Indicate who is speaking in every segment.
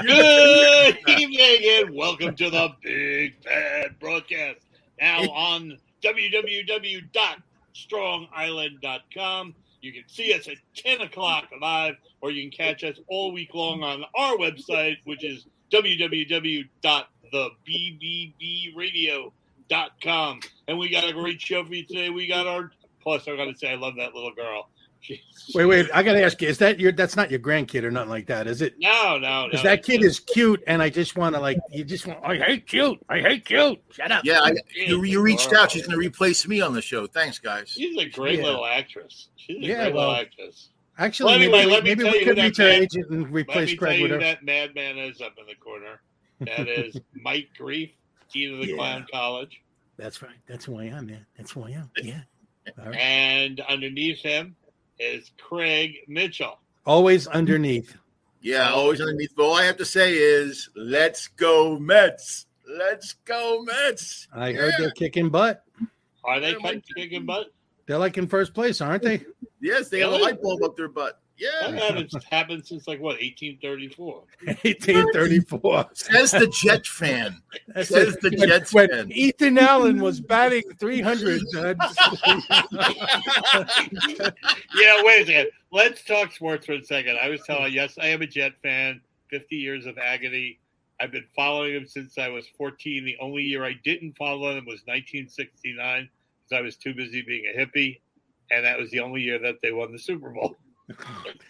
Speaker 1: Good evening and welcome to the Big Bad Broadcast. Now on www.strongisland.com. You can see us at 10 o'clock live, or you can catch us all week long on our website, which is www.thebbbbradio.com. And we got a great show for you today. We got our, plus I got to say, I love that little girl.
Speaker 2: Wait, I got to ask you, is that that's not your grandkid or nothing like that, is it?
Speaker 1: No.
Speaker 2: Because that kid is cute, and I just want to I hate cute. Shut up.
Speaker 3: Yeah, you reached out. She's going to replace me on the show. Thanks, guys.
Speaker 1: She's a great little actress. Little actress.
Speaker 2: Actually, maybe we could reach our agent and replace Craig with her.
Speaker 1: That madman is up in the corner. That is Mike Grief, dean of the Clown College.
Speaker 2: That's right. That's who I am, man. That's who I am. Yeah.
Speaker 1: Right. And underneath him is Craig Mitchell.
Speaker 2: Always underneath.
Speaker 3: Yeah, always underneath. But all I have to say is, let's go Mets. Let's go Mets.
Speaker 2: I heard they're kicking butt.
Speaker 1: Are they kicking butt?
Speaker 2: They're like in first place, aren't they?
Speaker 3: Yes, they have a light bulb up their butt. Yeah.
Speaker 1: That happened since 1834.
Speaker 2: 1834.
Speaker 3: Says the Jet fan. Says the Jets fan.
Speaker 2: Ethan Allen was batting 300.
Speaker 1: Yeah, wait a second. Let's talk sports for a second. I was telling you, yes, I am a Jet fan. 50 years of agony. I've been following him since I was 14. The only year I didn't follow him was 1969 because I was too busy being a hippie. And that was the only year that they won the Super Bowl.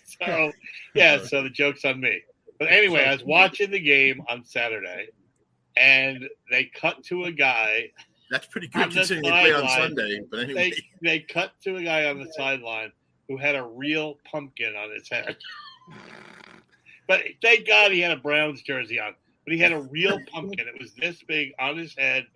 Speaker 1: So the joke's on me. But anyway, I was watching the game on Saturday, and they cut to a guy.
Speaker 3: That's pretty good considering they play on Sunday. But anyway,
Speaker 1: they cut to a guy on the sideline who had a real pumpkin on his head. But thank God he had a Browns jersey on. But he had a real pumpkin. It was this big on his head,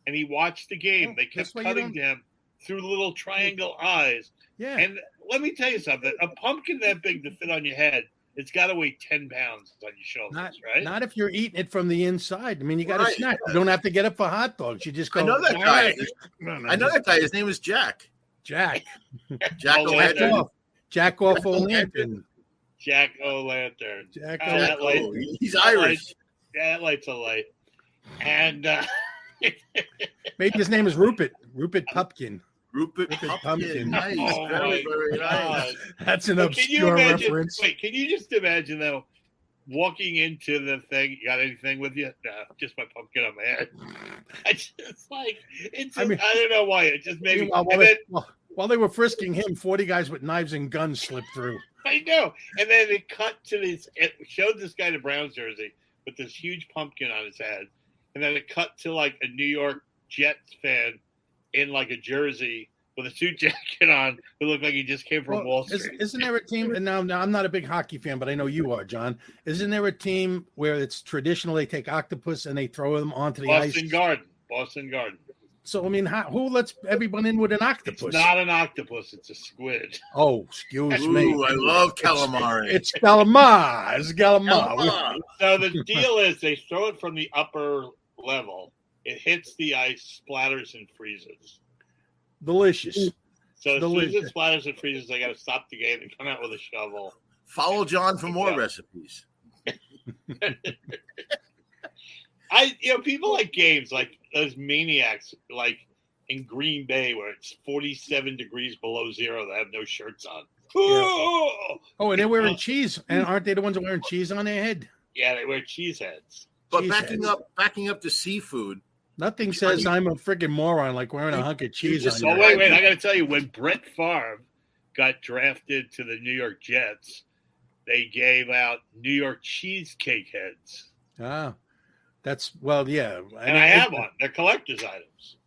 Speaker 1: and he watched the game. They kept cutting to him through little triangle eyes.
Speaker 2: Yeah.
Speaker 1: And let me tell you something. A pumpkin that big to fit on your head, it's got to weigh 10 pounds on your shoulders, right?
Speaker 2: Not if you're eating it from the inside. I mean, you got to snack. You don't have to get up for hot dogs. You just go.
Speaker 3: I know that guy. I know that guy. His name is Jack.
Speaker 2: Jack
Speaker 3: O'Lantern.
Speaker 2: Jack off O'Lantern.
Speaker 1: Jack O'Lantern.
Speaker 3: He's Irish.
Speaker 1: That light's a light. And
Speaker 2: maybe his name is Rupert Pupkin.
Speaker 3: Rupert Pumpkin. Nice. Very nice.
Speaker 2: That's an obscure reference.
Speaker 1: Wait, can you just imagine, though, walking into the thing? You got anything with you? No, just my pumpkin on my head. I don't know why. It just made me.
Speaker 2: While they were frisking him, 40 guys with knives and guns slipped through.
Speaker 1: I know. And then it cut to this. It showed this guy in a Browns jersey with this huge pumpkin on his head. And then it cut to a New York Jets fan in a jersey with a suit jacket on who looked like he just came from Wall Street.
Speaker 2: Isn't there a team, and now I'm not a big hockey fan, but I know you are, John. Isn't there a team where it's traditional they take octopus and they throw them onto the ice?
Speaker 1: Boston Garden.
Speaker 2: So, I mean, who lets everyone in with an octopus?
Speaker 1: It's not an octopus. It's a squid.
Speaker 2: Oh, excuse me.
Speaker 3: I love calamari.
Speaker 2: It's calamari. It's calamari.
Speaker 1: So the deal is they throw it from the upper level. It hits the ice, splatters, and freezes.
Speaker 2: Delicious.
Speaker 1: So as soon as it splatters and freezes, they got to stop the game and come out with a shovel.
Speaker 3: Follow John for more recipes.
Speaker 1: People like games like those maniacs, like in Green Bay where it's 47 degrees below zero. They have no shirts on.
Speaker 2: Yeah. Oh, and they're wearing cheese, and aren't they the ones that are wearing cheese on their head?
Speaker 1: Yeah, they wear cheese heads.
Speaker 3: But backing up to seafood.
Speaker 2: Nothing says I'm a freaking moron like wearing a hunk of cheese on your
Speaker 1: head. Wait! I got to tell you, when Brett Favre got drafted to the New York Jets, they gave out New York cheesecake heads.
Speaker 2: Ah. Yeah.
Speaker 1: And I have one. They're collector's items.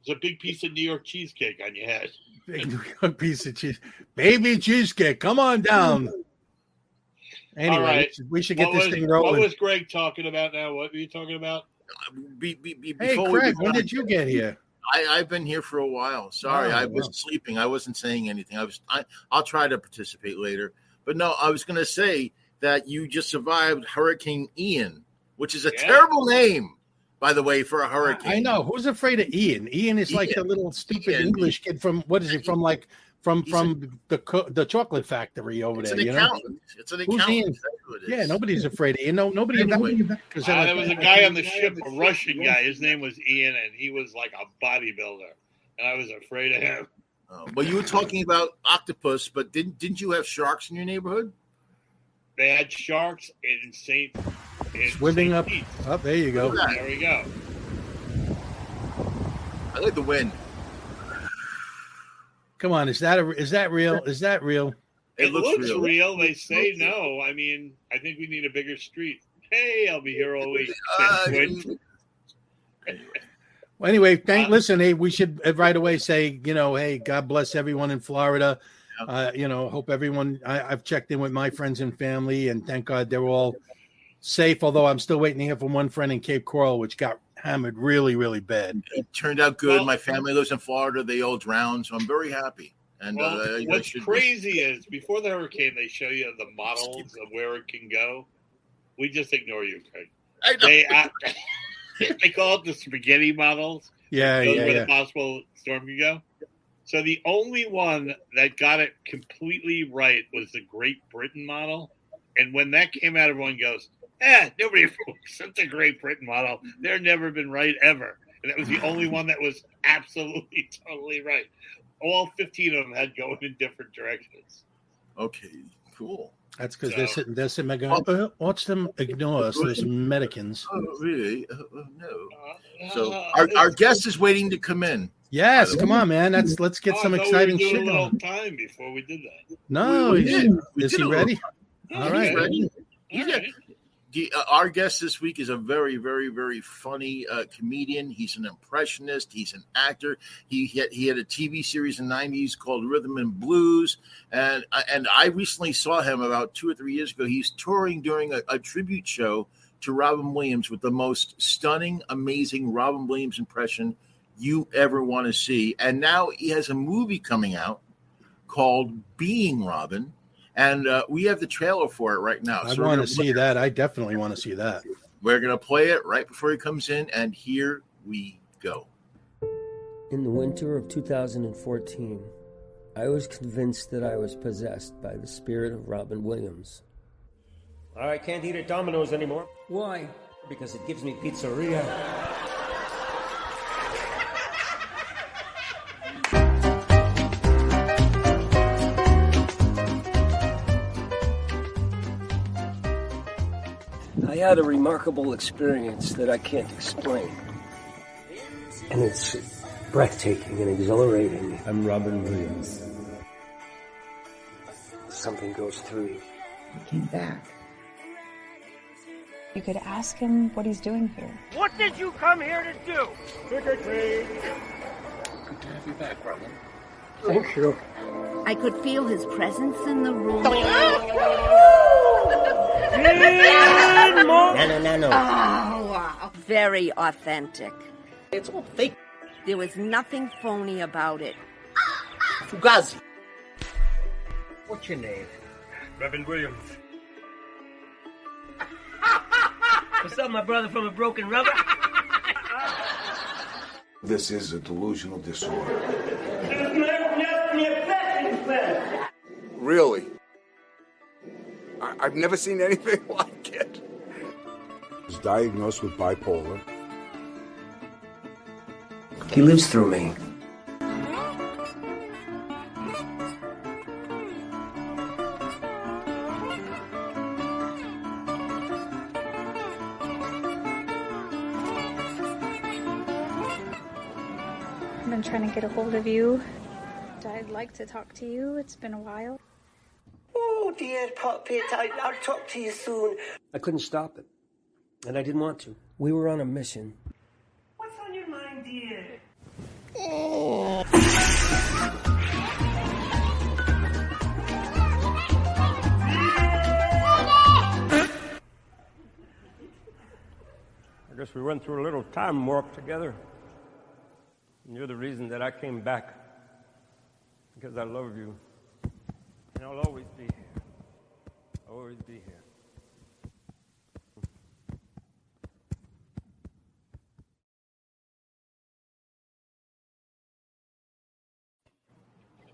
Speaker 1: There's a big piece of New York cheesecake on your head.
Speaker 2: Big New York piece of cheese. Baby cheesecake. Come on down. Anyway, all right. we should get this thing rolling.
Speaker 1: What was Greg talking about now? What were you talking about?
Speaker 2: Hey, Craig, when did you get here?
Speaker 3: I've been here for a while. Sorry, I was sleeping. I wasn't saying anything. I'll try to participate later. But no, I was going to say that you just survived Hurricane Ian, which is a terrible name, by the way, for a hurricane.
Speaker 2: I know. Who's afraid of Ian? Ian is like the little stupid English kid from, what is he, from the chocolate factory over there.
Speaker 3: It's an accountant. It's an accountant.
Speaker 2: Yeah, nobody's afraid of Ian. No, nobody.
Speaker 1: Because there was a guy on the ship, a Russian guy. His name was Ian, and he was like a bodybuilder, and I was afraid of him.
Speaker 3: Well, you were talking about octopus, but didn't you have sharks in your neighborhood?
Speaker 1: They had sharks in St.
Speaker 2: Swimming up. Oh, there you go.
Speaker 1: There we go.
Speaker 3: I like the wind.
Speaker 2: Come on, is that real? Is that real?
Speaker 1: It looks real. They say no. I mean, I think we need a bigger street. Hey, I'll be here all week.
Speaker 2: Well, anyway, listen, hey, we should right away say, hey, God bless everyone in Florida. Hope everyone. I've checked in with my friends and family, and thank God they're all safe. Although I'm still waiting to hear from one friend in Cape Coral, which got hammered really, really bad.
Speaker 3: It turned out good. Well, my family lives in Florida. They all drowned, so I'm very happy. And
Speaker 1: what's crazy is before the hurricane, they show you the models of where it can go. We just ignore you, Craig. I know. They call it the spaghetti models.
Speaker 2: Yeah.
Speaker 1: Where the possible storm can go. So the only one that got it completely right was the Great Britain model. And when that came out, everyone goes, nobody sent the Great Britain model. They're never been right ever. And that was the only one that was absolutely, totally right. All 15 of them had going in different directions.
Speaker 3: Okay, cool.
Speaker 2: That's because they're sitting there going, watch them ignore us, those Americans.
Speaker 3: Oh, really? No. So our guest is waiting to come in.
Speaker 2: Yes, come on, man. Let's get some exciting shit going.
Speaker 1: Time before we did that.
Speaker 2: No, is he ready?
Speaker 3: All right. He's ready. Our guest this week is a very, very, very funny comedian. He's an impressionist. He's an actor. He had a TV series in the 90s called Rhythm and Blues. And I recently saw him about 2 or 3 years ago. He's touring during a tribute show to Robin Williams with the most stunning, amazing Robin Williams impression you ever want to see. And now he has a movie coming out called Being Robin. And we have the trailer for it right now.
Speaker 2: I want to see that. I definitely want to see that.
Speaker 3: We're going to play it right before he comes in, and here we go.
Speaker 4: In the winter of 2014, I was convinced that I was possessed by the spirit of Robin Williams.
Speaker 5: I can't eat at Domino's anymore.
Speaker 4: Why?
Speaker 5: Because it gives me pizzeria.
Speaker 4: I had a remarkable experience that I can't explain. And it's breathtaking and exhilarating.
Speaker 5: I'm Robin Williams.
Speaker 4: Something goes through you.
Speaker 6: He came back.
Speaker 7: You could ask him what he's doing here.
Speaker 5: What did you come here to do? Trick or treat.
Speaker 6: Good to have you back, Robin.
Speaker 4: Thank you.
Speaker 8: I could feel his presence in the room.
Speaker 5: No.
Speaker 8: Oh, wow. Very authentic.
Speaker 6: It's all fake.
Speaker 8: There was nothing phony about it.
Speaker 6: Fugazi. What's your name?
Speaker 5: Robin Williams.
Speaker 4: What's up, my brother from a broken rubber?
Speaker 9: This is a delusional disorder. Really? I've never seen anything like it. He was diagnosed with bipolar.
Speaker 4: He lives through me.
Speaker 7: I've been trying to get a hold of you. I'd like to talk to you. It's been a while.
Speaker 10: Oh, dear puppet, I'll talk to you soon.
Speaker 4: I couldn't stop it, and I didn't want to. We were on a mission.
Speaker 10: What's on your mind, dear?
Speaker 5: I guess we went through a little time warp together. And you're the reason that I came back. Because I love you. And I'll always be here. Always be here.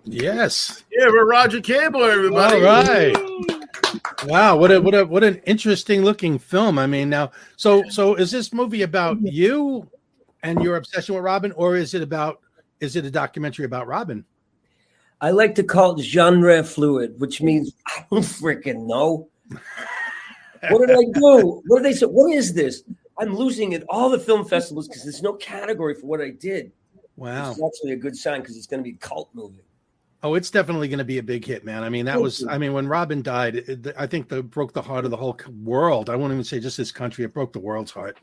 Speaker 2: Yes.
Speaker 3: Yeah, we're Roger Kabler, everybody.
Speaker 2: All right. Wow, what an interesting looking film. I mean, now, so is this movie about you and your obsession with Robin, or is it a documentary about Robin?
Speaker 4: I like to call it genre fluid, which means I don't freaking know. What did I do? What did they say? What is this? I'm losing at all the film festivals because there's no category for what I did.
Speaker 2: Wow.
Speaker 4: It's actually a good sign because it's going to be a cult movie.
Speaker 2: Oh, it's definitely going to be a big hit, man. I mean, when Robin died, I think that broke the heart of the whole world. I won't even say just this country. It broke the world's heart.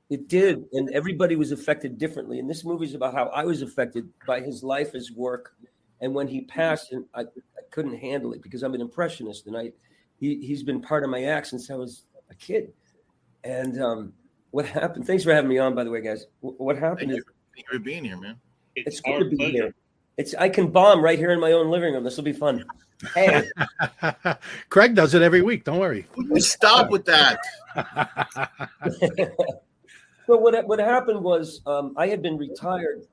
Speaker 4: It did. And everybody was affected differently. And this movie is about how I was affected by his life, his work. And when he passed, and I couldn't handle it because I'm an impressionist. And he's been part of my act since I was a kid. And what happened? Thanks for having me on, by the way, guys. What happened
Speaker 3: Thank you for being here, man.
Speaker 4: It's good to be here. I can bomb right here in my own living room. This will be fun. Hey,
Speaker 2: Craig does it every week. Don't worry.
Speaker 3: Stop with that.
Speaker 4: So what happened was I had been retired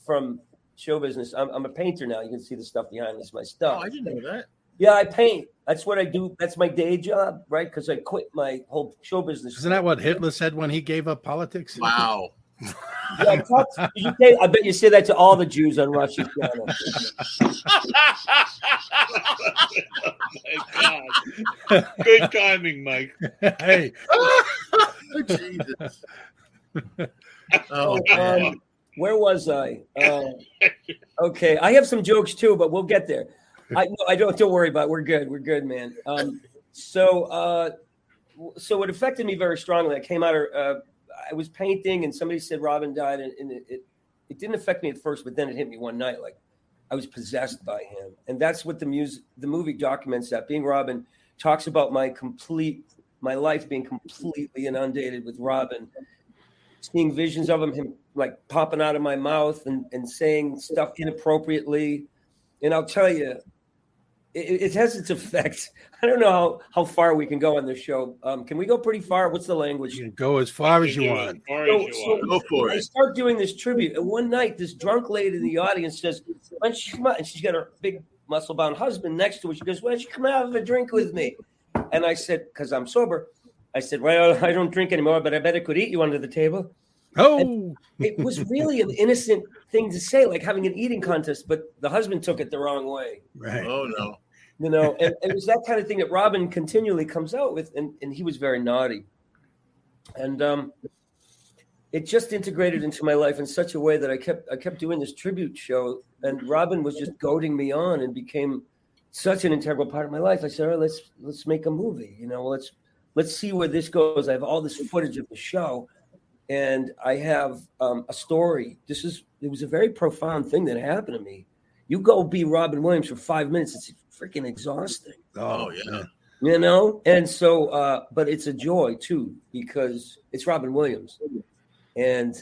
Speaker 4: from show business. I'm a painter now. You can see the stuff behind me. It's my stuff.
Speaker 3: Oh, I didn't know that.
Speaker 4: Yeah, I paint. That's what I do. That's my day job, right? Because I quit my whole show business.
Speaker 2: Isn't that what Hitler said when he gave up politics?
Speaker 3: Wow.
Speaker 4: Yeah, I bet you say that to all the Jews on Russia's channel.
Speaker 1: Oh my God. Good timing, Mike.
Speaker 2: Hey.
Speaker 3: Jesus.
Speaker 4: Where was I? Okay, I have some jokes too, but we'll get there. I don't worry about it. We're good. We're good, man. So it affected me very strongly. I came out of I was painting, and somebody said Robin died, and it didn't affect me at first, but then it hit me one night, like I was possessed by him, and that's what the movie documents. That being Robin talks about my life being completely inundated with Robin, seeing visions of him like popping out of my mouth and saying stuff inappropriately, and I'll tell you, it has its effect. I don't know how far we can go on this show. Can we go pretty far? What's the language?
Speaker 2: You can go as far as you want.
Speaker 3: Go for it.
Speaker 4: I start doing this tribute, and one night, this drunk lady in the audience says, "Why don't you come out?" And she's got her big muscle-bound husband next to her. She goes, "Why don't you come out and have a drink with me?" And I said, because I'm sober, I said, "Well, I don't drink anymore, but I bet I could eat you under the table."
Speaker 2: Oh,
Speaker 4: and it was really an innocent thing to say, like having an eating contest, but the husband took it the wrong way.
Speaker 2: Right.
Speaker 3: Oh, no.
Speaker 4: You know, and it was that kind of thing that Robin continually comes out with, and he was very naughty. And it just integrated into my life in such a way that I kept doing this tribute show, and Robin was just goading me on and became such an integral part of my life. I said, "All right, let's make a movie. You know, let's see where this goes." I have all this footage of the show, and I have a story. It was a very profound thing that happened to me. You go be Robin Williams for 5 minutes, it's freaking exhausting.
Speaker 3: Oh, yeah.
Speaker 4: You know? And so, but it's a joy too, because it's Robin Williams. And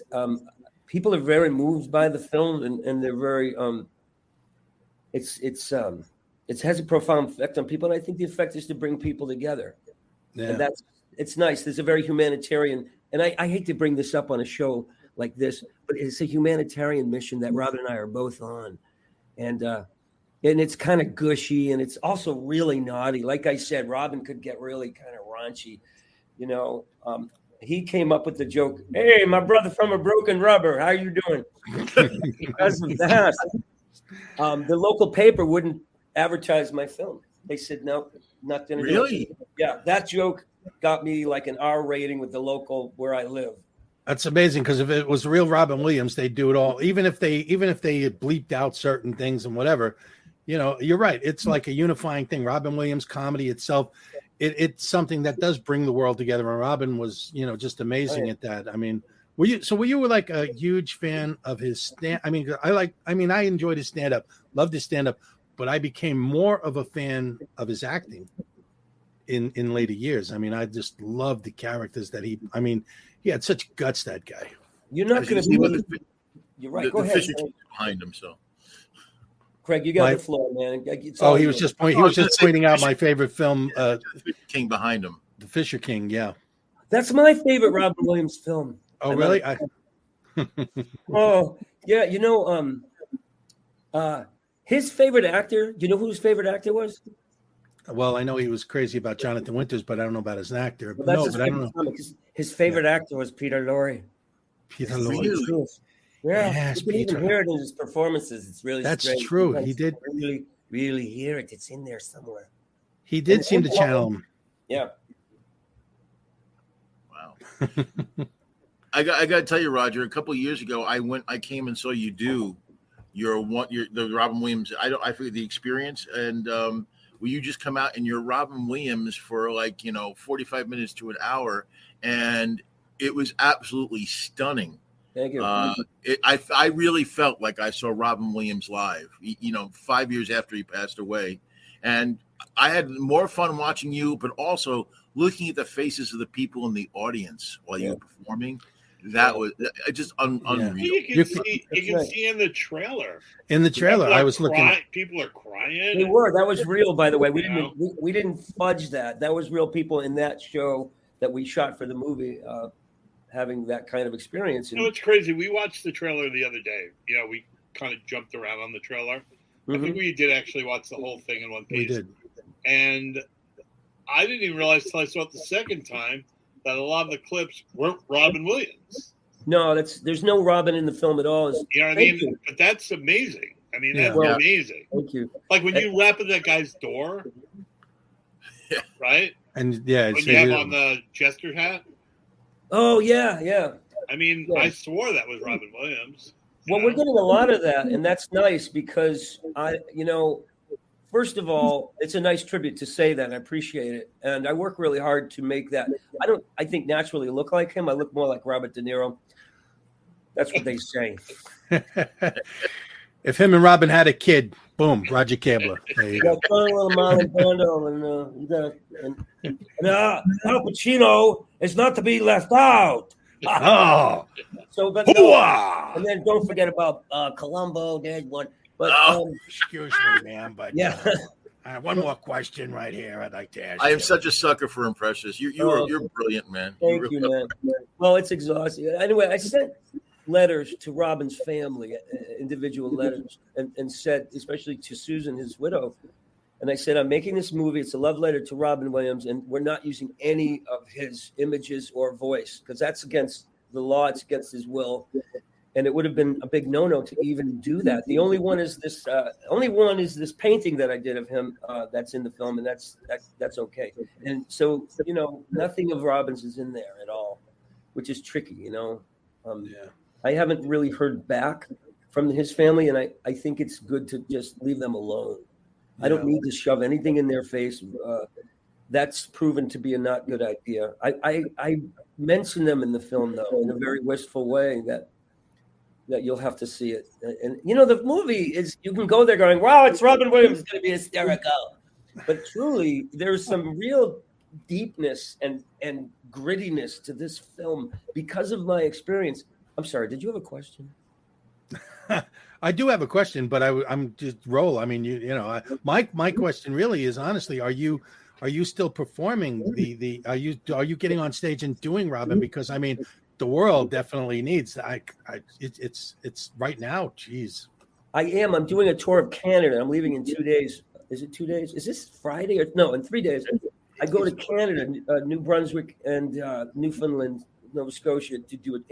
Speaker 4: people are very moved by the film, and they're very, it has a profound effect on people. And I think the effect is to bring people together. Yeah. And it's nice. There's a very humanitarian, and I hate to bring this up on a show like this, but it's a humanitarian mission that Robin and I are both on. And it's kind of gushy, and it's also really naughty. Like I said, Robin could get really kind of raunchy. You know, he came up with the joke, "Hey, my brother from a broken rubber, how you doing?" Because of that, the local paper wouldn't advertise my film. They said, "No, not going to do it."
Speaker 3: Really?
Speaker 4: Yeah, that joke got me like an R rating with the local where I live.
Speaker 2: That's amazing, because if it was real Robin Williams, they'd do it all. Even if they bleeped out certain things and whatever, you know, you're right. It's like a unifying thing. Robin Williams comedy itself, it's something that does bring the world together. And Robin was, you know, just amazing at that. I mean, were you like a huge fan of his stand? I mean, I enjoyed his stand up, loved his stand up, but I became more of a fan of his acting in later years. I mean, I just loved the characters that he had such guts, that guy.
Speaker 4: You're not going to be. You're right. Go ahead.
Speaker 3: The behind him, so.
Speaker 4: Craig, you got the floor, man.
Speaker 2: He was just pointing out my favorite film,
Speaker 3: the Fisher King behind him.
Speaker 2: The Fisher King, yeah.
Speaker 4: That's my favorite Robin Williams film.
Speaker 2: Oh, really?
Speaker 4: Oh, yeah. You know, his favorite actor. Do you know who his favorite actor was?
Speaker 2: Well, I know he was crazy about Jonathan Winters, but I don't know about as an actor.
Speaker 4: Well, that's
Speaker 2: No,
Speaker 4: his
Speaker 2: but I don't
Speaker 4: favorite
Speaker 2: know.
Speaker 4: comic. His favorite actor was Peter Lorre.
Speaker 2: Peter
Speaker 3: Really?
Speaker 2: Lorre.
Speaker 4: Yeah,
Speaker 2: Yes,
Speaker 4: you can
Speaker 2: Peter.
Speaker 4: even hear it in his performances. It's really
Speaker 2: That's
Speaker 4: strange.
Speaker 2: true.
Speaker 4: You can
Speaker 2: He did.
Speaker 4: really hear it. It's in there somewhere.
Speaker 2: He did seem to channel him.
Speaker 4: Yeah.
Speaker 3: Wow. I got to tell you, Roger. A couple of years ago, I came and saw you do the Robin Williams. I forget the experience, and will you just come out and you're Robin Williams for 45 minutes to an hour, and it was absolutely stunning.
Speaker 4: Thank you.
Speaker 3: I really felt like I saw Robin Williams live. 5 years after he passed away, and I had more fun watching you, but also looking at the faces of the people in the audience while you were performing. That was just unreal.
Speaker 1: You can see in the trailer.
Speaker 2: In the trailer, I was looking.
Speaker 1: People are crying.
Speaker 4: They were. That was real, by the way. We didn't fudge that. That was real people in that show that we shot for the movie, having that kind of experience.
Speaker 1: You know, it's crazy. We watched the trailer the other day. We kind of jumped around on the trailer. I think we did actually watch the whole thing in one piece.
Speaker 2: We did.
Speaker 1: And I didn't even realize until I saw it the second time that a lot of the clips weren't Robin Williams.
Speaker 4: No, there's no Robin in the film at all.
Speaker 1: You know what I mean? But that's amazing. I mean, that's amazing.
Speaker 4: Thank you.
Speaker 1: Like when you rap at that guy's door, right?
Speaker 2: And
Speaker 1: when you have on the jester hat.
Speaker 4: Oh yeah.
Speaker 1: I mean, I swore that was Robin Williams.
Speaker 4: Well, we're getting a lot of that, and that's nice because first of all, it's a nice tribute to say that. I appreciate it. And I work really hard to make that. I think naturally look like him. I look more like Robert De Niro. That's what they say.
Speaker 2: If him and Robin had a kid, boom, Roger Kabler. There you go.
Speaker 4: And Al Pacino is not to be left out.
Speaker 2: Oh.
Speaker 4: And then don't forget about Columbo. There's one. But
Speaker 2: excuse me, man, but
Speaker 4: yeah.
Speaker 2: One more question right here. I'd like to ask.
Speaker 3: I am such a sucker for Impressionists. You're brilliant, man.
Speaker 4: Thank you, man. Well, it's exhausting. Anyway, I sent letters to Robin's family, individual letters, and said, especially to Susan, his widow, and I said, I'm making this movie. It's a love letter to Robin Williams, and we're not using any of his images or voice because that's against the law. It's against his will. And it would have been a big no-no to even do that. The only one is this. This painting that I did of him. That's in the film, and that's okay. And so nothing of Robin's is in there at all, which is tricky. I haven't really heard back from his family, and I think it's good to just leave them alone. I don't need to shove anything in their face. That's proven to be a not good idea. I mention them in the film though in a very wistful way that you'll have to see it. And the movie is, you can go there going, wow, it's Robin Williams, it's going to be hysterical. But truly, there's some real deepness and grittiness to this film because of my experience. I'm sorry, did you have a question?
Speaker 2: I do have a question, but I'm just roll. I mean, my question really is honestly, are you still performing are you getting on stage and doing Robin? Because I mean, the world definitely needs. It's right now. Geez,
Speaker 4: I am. I'm doing a tour of Canada. I'm leaving in 2 days. Is it 2 days? Is this Friday or no? In 3 days, I go to Canada, New Brunswick, and Newfoundland, Nova Scotia to do an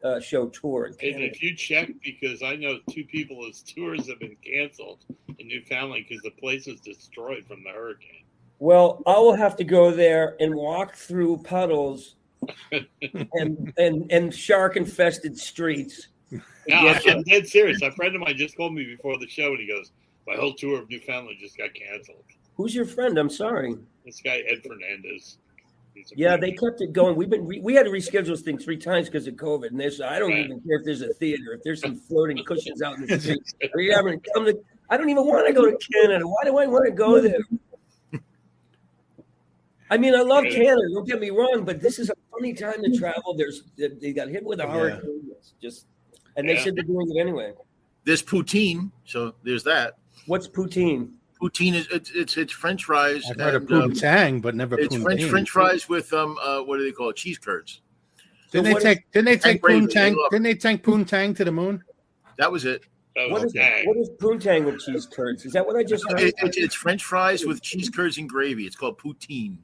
Speaker 4: 8-show tour.
Speaker 1: And if you check, because I know 2 people whose tours have been canceled in Newfoundland because the place was destroyed from the hurricane.
Speaker 4: Well, I will have to go there and walk through puddles and shark-infested streets.
Speaker 1: No, I'm dead serious. A friend of mine just called me before the show, and he goes, "My whole tour of Newfoundland just got canceled."
Speaker 4: Who's your friend? I'm sorry.
Speaker 1: This guy Ed Fernandez.
Speaker 4: Yeah, they kept it going. We had to reschedule this thing 3 times because of COVID, and they said, "I don't even care if there's a theater, if there's some floating cushions out in the street. I don't even want to go to Canada. Why do I want to go there?" I mean, I love Canada. Don't get me wrong, but this is a funny time to travel. They got hit with a hurricane. They said they're doing it anyway.
Speaker 3: There's poutine, so there's that.
Speaker 4: What's poutine?
Speaker 3: Poutine is it's French fries.
Speaker 2: I've heard of poontang, but never
Speaker 3: it's
Speaker 2: poutine.
Speaker 3: French fries with what do they call it? Cheese curds.
Speaker 2: Didn't they take poontang? Didn't they take poontang to the moon?
Speaker 3: That was it.
Speaker 4: What is poontang with cheese curds? Is that what I just heard?
Speaker 3: It's French fries with cheese curds and gravy. It's called poutine.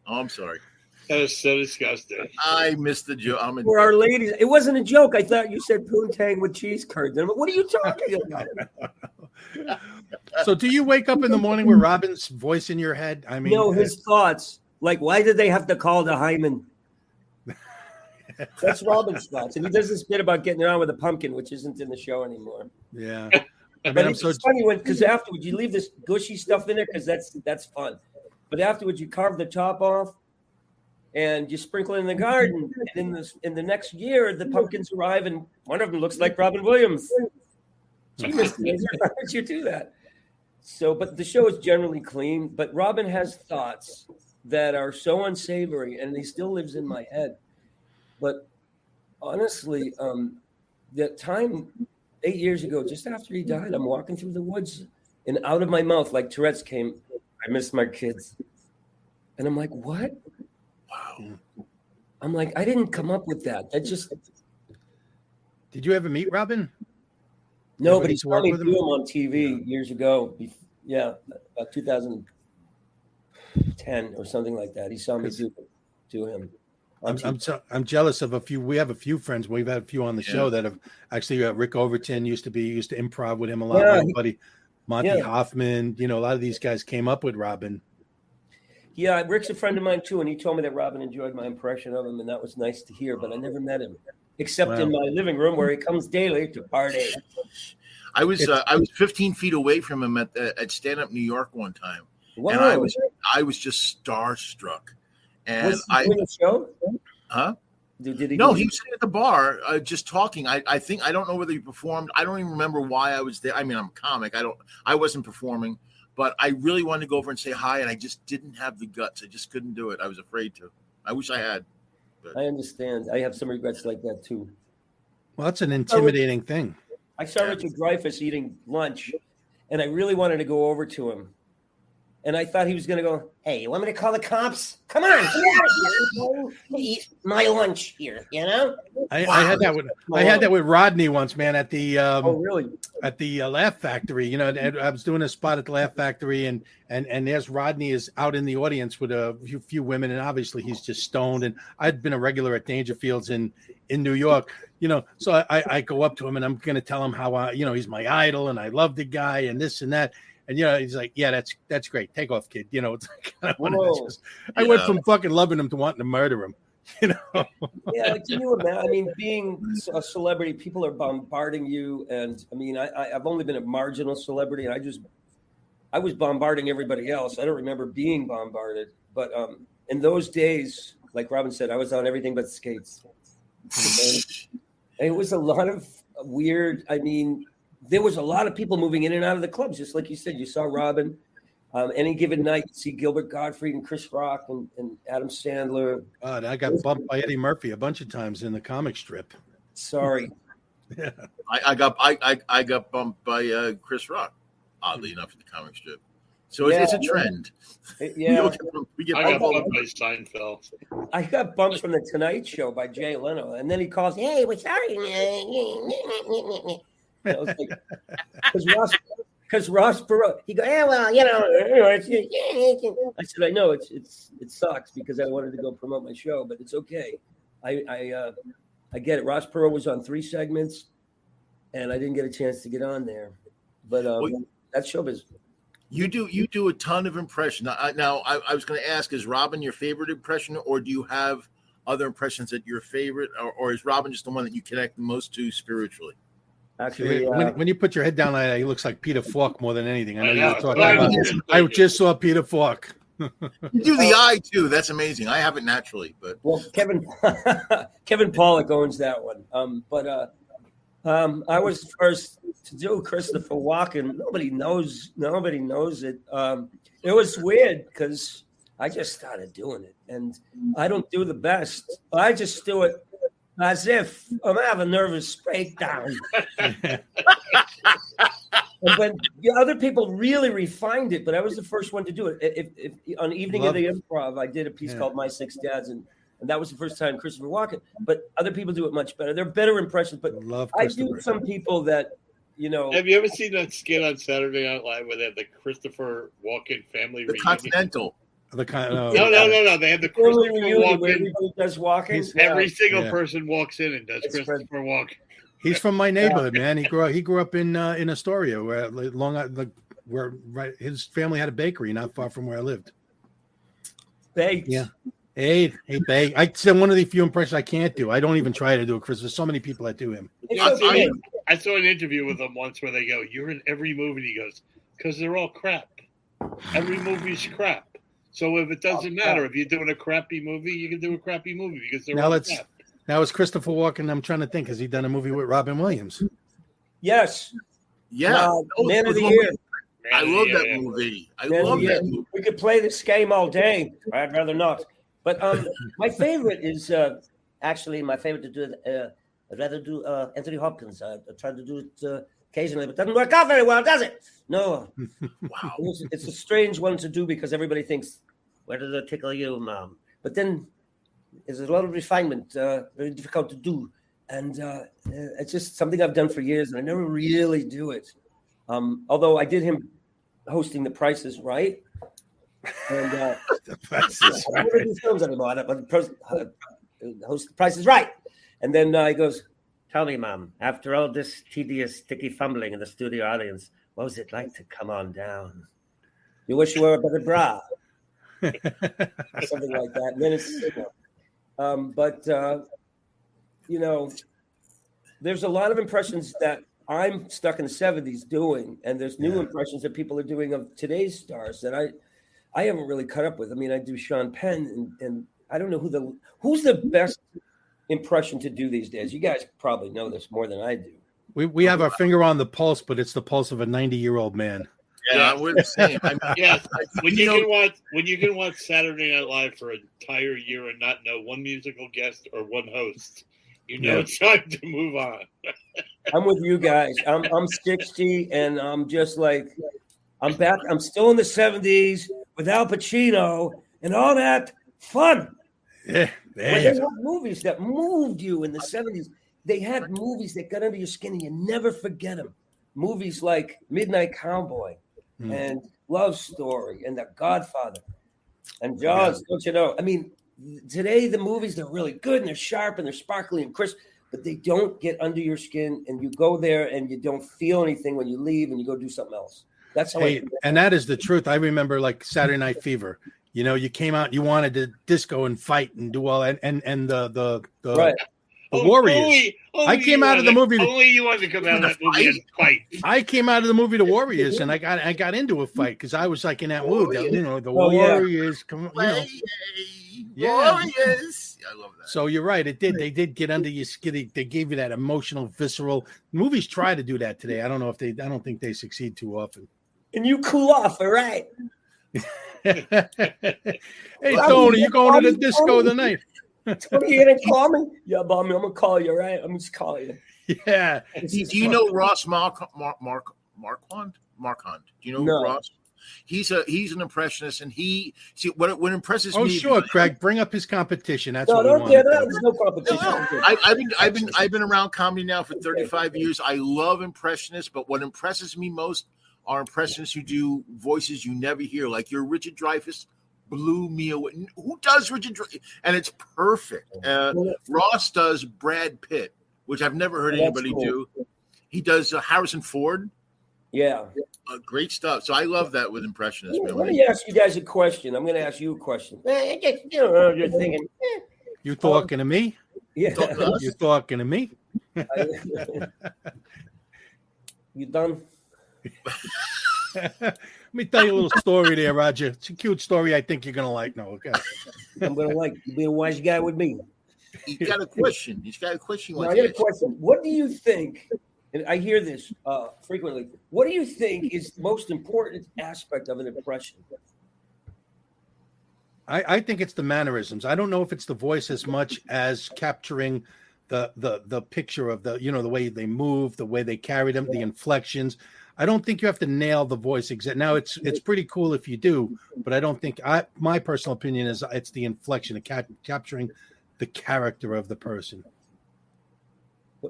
Speaker 3: Oh, I'm sorry.
Speaker 1: That is so disgusting.
Speaker 3: I missed the joke.
Speaker 4: For our ladies, it wasn't a joke. I thought you said poontang with cheese curds. And what are you talking about?
Speaker 2: So, do you wake up in the morning with Robin's voice in your head? I mean,
Speaker 4: no, his thoughts. Like, why did they have to call the hymen? That's Robin's thoughts, and he does this bit about getting around with a pumpkin, which isn't in the show anymore.
Speaker 2: Yeah,
Speaker 4: but it's funny because afterwards you leave this gushy stuff in there because that's fun. But afterwards you carve the top off and you sprinkle it in the garden. And in the next year the pumpkins arrive, and one of them looks like Robin Williams. Jesus, why did you do that? So, but the show is generally clean. But Robin has thoughts that are so unsavory, and he still lives in my head. But honestly, that time 8 years ago, just after he died, I'm walking through the woods, and out of my mouth, like Tourette's came, I miss my kids. And I'm like, what? Wow. I'm like, I didn't come up with that. That just.
Speaker 2: Did you ever meet Robin?
Speaker 4: No, but he saw me do him on TV years ago. Yeah, about 2010 or something like that. He saw me do him.
Speaker 2: I'm jealous of a few. We have a few friends. We've had a few on the show that have actually. Rick Overton used to improv with him a lot.
Speaker 4: Yeah,
Speaker 2: my buddy Monty Hoffman. You know, a lot of these guys came up with Robin.
Speaker 4: Yeah, Rick's a friend of mine too, and he told me that Robin enjoyed my impression of him, and that was nice to hear. But I never met him, except in my living room where he comes daily to party.
Speaker 3: I was 15 feet away from him at Stand Up New York one time,
Speaker 4: wow.
Speaker 3: And I was just starstruck. And
Speaker 4: was he doing a show?
Speaker 3: Huh?
Speaker 4: Did he?
Speaker 3: No, he was sitting at the bar, just talking. I don't know whether he performed. I don't even remember why I was there. I mean, I'm a comic. I wasn't performing, but I really wanted to go over and say hi, and I just didn't have the guts. I just couldn't do it. I was afraid to. I wish I had. But.
Speaker 4: I understand. I have some regrets like that too.
Speaker 2: Well, that's an intimidating thing.
Speaker 4: I saw Richard Dreyfuss eating lunch, and I really wanted to go over to him. And I thought he was going to go, hey, you want me to call the cops? Come on, get out here. Eat my lunch here, you know?
Speaker 2: I had that with Rodney once, man, at the
Speaker 4: really?
Speaker 2: At the Laugh Factory. You know, I was doing a spot at the Laugh Factory, and there's Rodney is out in the audience with a few women, and obviously he's just stoned. And I'd been a regular at Dangerfields in New York, you know, so I go up to him and I'm going to tell him how he's my idol and I love the guy and this and that. And, he's like, yeah, that's great. Take off, kid. You know, it's kind of I went from fucking loving him to wanting to murder him, you know?
Speaker 4: Yeah. Can you imagine? I mean, being a celebrity, people are bombarding you. And I mean, I've only been a marginal celebrity, and I was bombarding everybody else. I don't remember being bombarded, but in those days, like Robin said, I was on everything but skates. And it was a lot of weird, I mean, there was a lot of people moving in and out of the clubs, just like you said. You saw Robin. Any given night, you see Gilbert Gottfried and Chris Rock and Adam Sandler.
Speaker 2: God, I got bumped by Eddie Murphy a bunch of times in the comic strip.
Speaker 4: Sorry.
Speaker 2: Yeah.
Speaker 3: I got bumped by Chris Rock, oddly enough, in the comic strip. So it's a trend.
Speaker 4: Yeah.
Speaker 1: I got bumped by Seinfeld.
Speaker 4: I got bumped from the Tonight Show by Jay Leno, and then he calls, hey, we're sorry. I was like, because Ross Perot, he goes, yeah, well, I said, I know it sucks because I wanted to go promote my show, but it's okay. I get it. Ross Perot was on 3 segments, and I didn't get a chance to get on there, but that's showbiz.
Speaker 3: You do a ton of impressions. Now, I was going to ask, is Robin your favorite impression, or do you have other impressions that your favorite, or is Robin just the one that you connect the most to spiritually?
Speaker 4: Actually,
Speaker 2: when you put your head down like that, he looks like Peter Falk more than anything. I know you're talking about. I just saw Peter Falk.
Speaker 3: You do the eye too. That's amazing. I have it naturally, but
Speaker 4: Kevin Pollak owns that one. I was first to do Christopher Walken. Nobody knows it. It was weird because I just started doing it, and I don't do the best. I just do it as if I'm having a nervous breakdown. But other people really refined it, but I was the first one to do it. If on Evening of the Improv, I did a piece called My Six Dads, and that was the first time Christopher Walken. But other people do it much better. They're better impressions, but I do some people that you know.
Speaker 1: Have you ever seen that skit on Saturday Night Live where they had the Christopher Walken family
Speaker 3: The
Speaker 1: reunion?
Speaker 3: Continental.
Speaker 2: The kind of
Speaker 1: No. They had the Christopher
Speaker 4: reunion where
Speaker 1: Walken.
Speaker 4: everybody does walking.
Speaker 1: Every single person walks in and does
Speaker 4: It's
Speaker 1: Christopher Walken.
Speaker 2: He's from my neighborhood, man. He grew up in Astoria, where his family had a bakery not far from where I lived.
Speaker 4: Baked.
Speaker 2: Yeah. Hey, baked. I said one of the few impressions I can't do. I don't even try to do it because there's so many people that do him.
Speaker 1: I saw an interview with him once where they go, "You're in every movie." And he goes, "Because they're all crap. Every movie's crap. So if it doesn't matter if you're doing a crappy movie, you can do a crappy movie because they're all crap."
Speaker 2: Now it's Christopher Walken. I'm trying to think. Has he done a movie with Robin Williams?
Speaker 4: Yes.
Speaker 3: Yeah.
Speaker 4: Man of the Year.
Speaker 3: I love that movie. I love that movie.
Speaker 4: We could play this game all day. I'd rather not. But my favorite is actually my favorite to do. I'd rather do Anthony Hopkins. I tried to do it occasionally, but it doesn't work out very well, does it? No.
Speaker 3: Wow.
Speaker 4: It's a strange one to do because everybody thinks, "Where does it tickle you, Mom?" But then there's a lot of refinement, very difficult to do. And it's just something I've done for years, and I never really do it. Although I did him hosting The Price is Right. And
Speaker 2: The Price is
Speaker 4: I don't do films anymore. Host The Price is Right. And then he goes, "Tell me, Mom, after all this tedious, sticky fumbling in the studio audience, what was it like to come on down? You wish you were a better bra." Something like that. And then it's, you know, there's a lot of impressions that I'm stuck in the 70s doing, and there's new impressions that people are doing of today's stars that I haven't really cut up with. I mean, I do Sean Penn, and I don't know who's the best impression to do these days. You guys probably know this more than I do.
Speaker 2: We have our finger on the pulse, but it's the pulse of a 90-year-old man.
Speaker 3: Yeah, we're the same. I mean,
Speaker 1: yes, when you can watch Saturday Night Live for an entire year and not know one musical guest or one host, you know it's time to move on.
Speaker 4: I'm with you guys. I'm 60, and I'm just like, I'm back. I'm still in the 70s with Al Pacino and all that fun.
Speaker 2: Yeah,
Speaker 4: When they had movies that moved you in the 70s, they had movies that got under your skin and you never forget them. Movies like Midnight Cowboy and Love Story and The Godfather and Jaws. Don't you know? I mean, today the movies, they're really good and they're sharp and they're sparkly and crisp, but they don't get under your skin, and you go there and you don't feel anything when you leave and you go do something else. That's how
Speaker 2: and that is the truth. I remember like Saturday Night Fever. You know, you came out, you wanted to disco and fight and do all that, and the Warriors. I came out of the movie.
Speaker 1: Only you wanted to come out of that movie and fight.
Speaker 2: I came out of the movie The Warriors, and I got into a fight because I was like in that mood. You know, the Warriors. Come on, Warriors.
Speaker 3: I love that.
Speaker 2: So you're right. It did. They did get under your skin. They gave you that emotional, visceral. Movies try to do that today. I don't know if they. I don't think they succeed too often.
Speaker 4: And you cool off, all right?
Speaker 2: Hey Tony, you going to the disco tonight?
Speaker 4: Tony, you didn't call me? Yeah, Bobby, I'm gonna call you, right? I'm just call you.
Speaker 2: Yeah.
Speaker 3: Do you know Ross Marquand? Do you know Ross? He's an impressionist, and what impresses me.
Speaker 2: Oh, sure, Craig, bring up his competition. That's what we want.
Speaker 4: There's no competition.
Speaker 3: No. I've been around comedy now for 35 years. I love impressionists, but what impresses me most are impressionists who do voices you never hear, like your Richard Dreyfuss. Blew me away. Who does Richard Dreyfuss? And it's perfect. Ross does Brad Pitt, which I've never heard anybody do. He does Harrison Ford.
Speaker 4: Yeah.
Speaker 3: Great stuff. So I love that with impressionists.
Speaker 4: Let me ask you guys a question. I'm going to ask you a question. You're thinking.
Speaker 2: You talking to me?
Speaker 4: Yeah.
Speaker 2: You talking to me?
Speaker 4: You done?
Speaker 2: Let me tell you a little story there, Roger. It's a cute story. I think you're gonna like. No, okay.
Speaker 4: I'm gonna like. Be a wise guy with me.
Speaker 3: He's got a question. I got a question.
Speaker 4: What do you think? And I hear this frequently. What do you think is the most important aspect of an impression?
Speaker 2: I think it's the mannerisms. I don't know if it's the voice as much as capturing the picture of the way they move, the way they carry them, the inflections. I don't think you have to nail the voice exact. Now it's pretty cool if you do, but I don't think my personal opinion is it's the inflection, capturing the character of the person.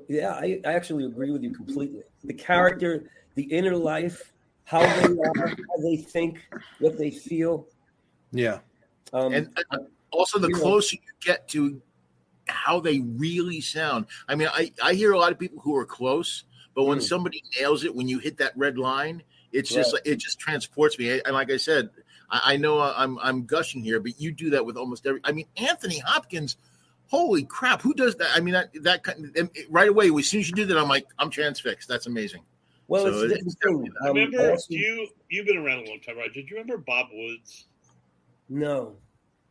Speaker 4: Yeah, I actually agree with you completely. The character, the inner life, how they are, how they think, what they feel.
Speaker 2: Yeah.
Speaker 3: And also the closer you get to how they really sound. I mean, I hear a lot of people who are close, but when somebody nails it, when you hit that red line, it's just like, it just transports me. And like I said, I know I'm gushing here, but you do that with almost every. I mean, Anthony Hopkins. Holy crap! Who does that? I mean, that right away. As soon as you do that, I'm like, I'm transfixed. That's amazing.
Speaker 4: Well,
Speaker 3: so
Speaker 4: it's the thing.
Speaker 1: Remember, you've been around a long time, Roger. Do you remember Bob Woods?
Speaker 4: No.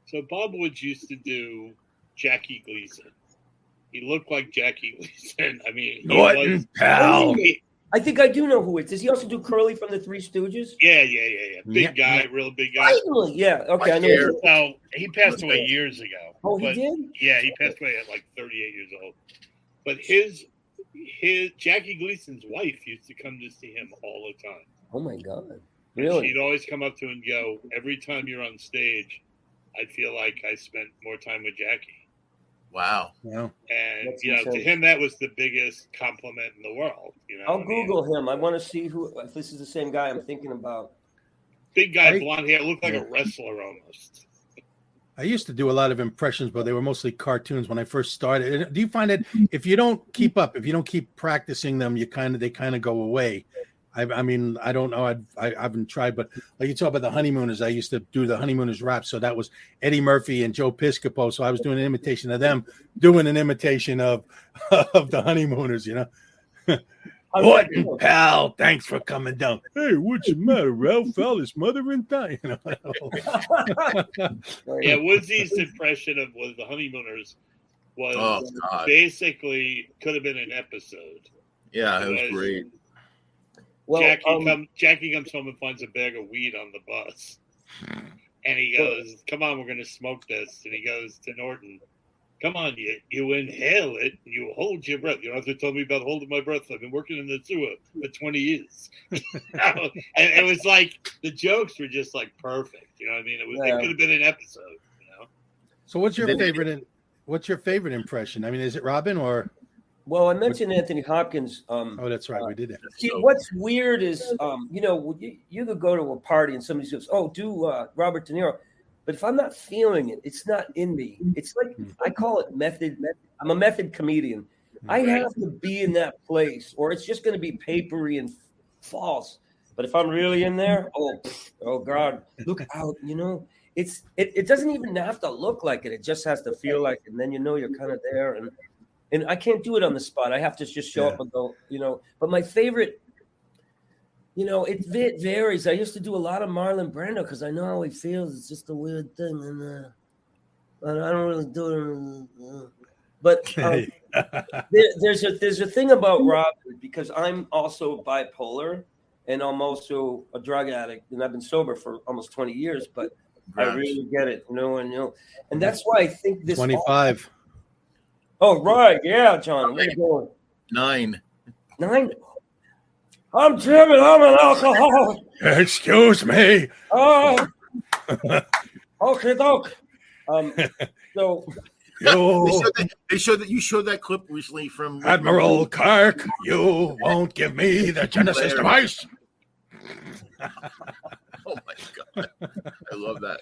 Speaker 1: So Bob Woods used to do Jackie Gleason. He looked like Jackie Gleason. I mean,
Speaker 2: Norton, pal.
Speaker 4: I think I do know who it is. Does he also do Curly from the Three Stooges?
Speaker 1: Yeah. Big guy, real big guy.
Speaker 4: Finally, yeah. Okay, I know.
Speaker 1: So he passed away years ago.
Speaker 4: Oh, he did?
Speaker 1: Yeah, he passed away at like 38 years old. But his Jackie Gleason's wife used to come to see him all the time.
Speaker 4: Oh my God. Really?
Speaker 1: And she'd always come up to him and go, every time you're on stage, I feel like I spent more time with Jackie.
Speaker 3: Wow.
Speaker 2: Yeah.
Speaker 1: And
Speaker 4: That's
Speaker 1: to
Speaker 4: insane.
Speaker 1: him that was the biggest compliment in the world.
Speaker 4: I'll Google him. I want to see if this is the same guy I'm thinking about.
Speaker 1: Big guy, blonde hair, looked like a wrestler almost.
Speaker 2: I used to do a lot of impressions, but they were mostly cartoons when I first started. And do you find that if you don't keep up, if you don't keep practicing them, they kind of go away? I mean, I don't know. I haven't tried, but like you talk about the Honeymooners, I used to do the Honeymooners rap. So that was Eddie Murphy and Joe Piscopo. So I was doing an imitation of them, doing an imitation of the Honeymooners, Norton, pal, thanks for coming down. Hey, what's the matter, Ralph? His mother and die.
Speaker 1: Yeah, Woodsy's impression of the Honeymooners was basically could have been an episode.
Speaker 3: Yeah, it was great.
Speaker 4: Well,
Speaker 1: Jackie comes home and finds a bag of weed on the bus. And he goes, come on, we're going to smoke this. And he goes to Norton, come on, you inhale it, you hold your breath. You don't have to tell me about holding my breath. I've been working in the sewer for 20 years. And it was like, the jokes were just like perfect. You know what I mean? It could have been an episode,
Speaker 2: So what's your favorite impression? I mean, is it Robin or?
Speaker 4: Well, I mentioned Anthony Hopkins.
Speaker 2: Oh, that's right. We did that.
Speaker 4: See, what's weird is, you could go to a party and somebody says, oh, do Robert De Niro. But if I'm not feeling it, it's not in me. It's like, I call it method. I'm a method comedian. I have to be in that place or it's just going to be papery and false. But if I'm really in there, oh God, look out, it doesn't even have to look like it. It just has to feel like it. And then you're kind of there. And I can't do it on the spot. I have to just show up and go, But my favorite, it varies. I used to do a lot of Marlon Brando because I know how he feels. It's just a weird thing. And but I don't really do it. But there's a thing about Robin because I'm also bipolar and I'm also a drug addict. And I've been sober for almost 20 years. But I really get it, And that's why I think this
Speaker 2: 25.
Speaker 4: Oh, right. Yeah, John. Where you going?
Speaker 3: 9.
Speaker 4: I'm Jim and I'm an alcoholic.
Speaker 2: Excuse me.
Speaker 4: Okay, doke. So
Speaker 3: they showed that you showed that clip recently from
Speaker 2: Admiral Kirk. You won't give me the Genesis device.
Speaker 3: Oh my God, I love that.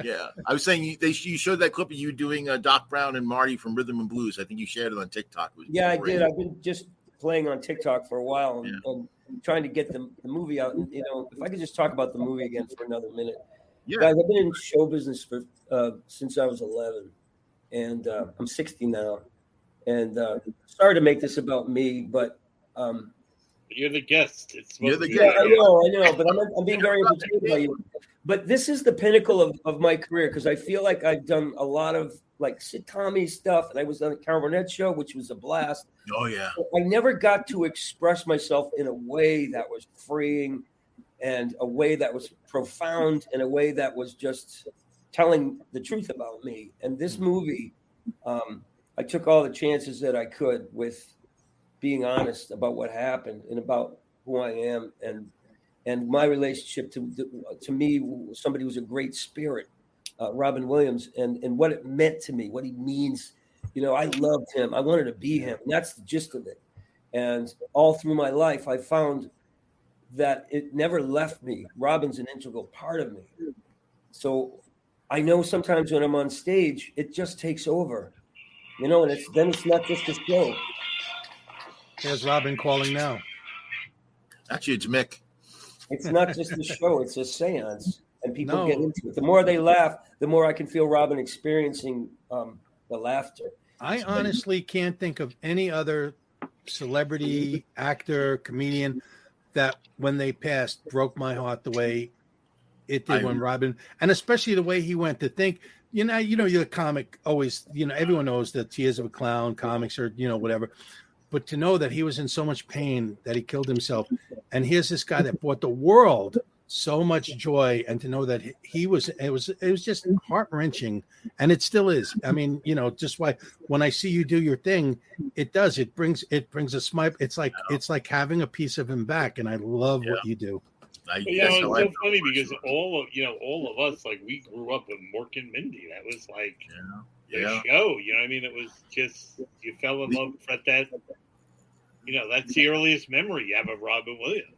Speaker 3: Yeah, I was saying you showed that clip of you doing Doc Brown and Marty from Rhythm and Blues. I think you shared it on TikTok.
Speaker 4: Yeah, I did. I've been just playing on TikTok for a while and trying to get the movie out. And, if I could just talk about the movie again for another minute. Yeah. Guys, I've been in show business for since I was 11, and I'm 60 now. And sorry to make this about me, but
Speaker 1: you're the guest.
Speaker 3: You're the guest.
Speaker 4: Yeah, I know, but I'm being very entertained by you. But this is the pinnacle of my career because I feel like I've done a lot of like sitcom stuff, and I was on a Carol Burnett show, which was a blast.
Speaker 3: Oh yeah.
Speaker 4: But I never got to express myself in a way that was freeing, and a way that was profound, and a way that was just telling the truth about me. And this movie, I took all the chances that I could with being honest about what happened and about who I am and my relationship to me, somebody who's a great spirit, Robin Williams, and what it meant to me, what he means I loved him. I wanted to be him. And that's the gist of it. And all through my life, I found that it never left me. Robin's an integral part of me. So I know sometimes when I'm on stage, it just takes over, and it's not just a show.
Speaker 2: There's Robin calling now.
Speaker 3: Actually, it's Mick.
Speaker 4: It's not just a show; it's a seance, and people get into it. The more they laugh, the more I can feel Robin experiencing the laughter.
Speaker 2: I honestly can't think of any other celebrity, actor, comedian that when they passed broke my heart the way it did when Robin, and especially the way he went to think, you're a comic always, everyone knows that Tears of a Clown comics or, whatever, but to know that he was in so much pain that he killed himself. And here's this guy that brought the world so much joy, and to know that it was just heart-wrenching, and it still is. I mean, just why when I see you do your thing, it brings a smile. It's like having a piece of him back, and I love what you do.
Speaker 1: It's so funny because all of us, like, we grew up with Mork and Mindy. That was like their show. You know what I mean? It was just, you fell in love with that. That's the earliest memory you have of Robin Williams.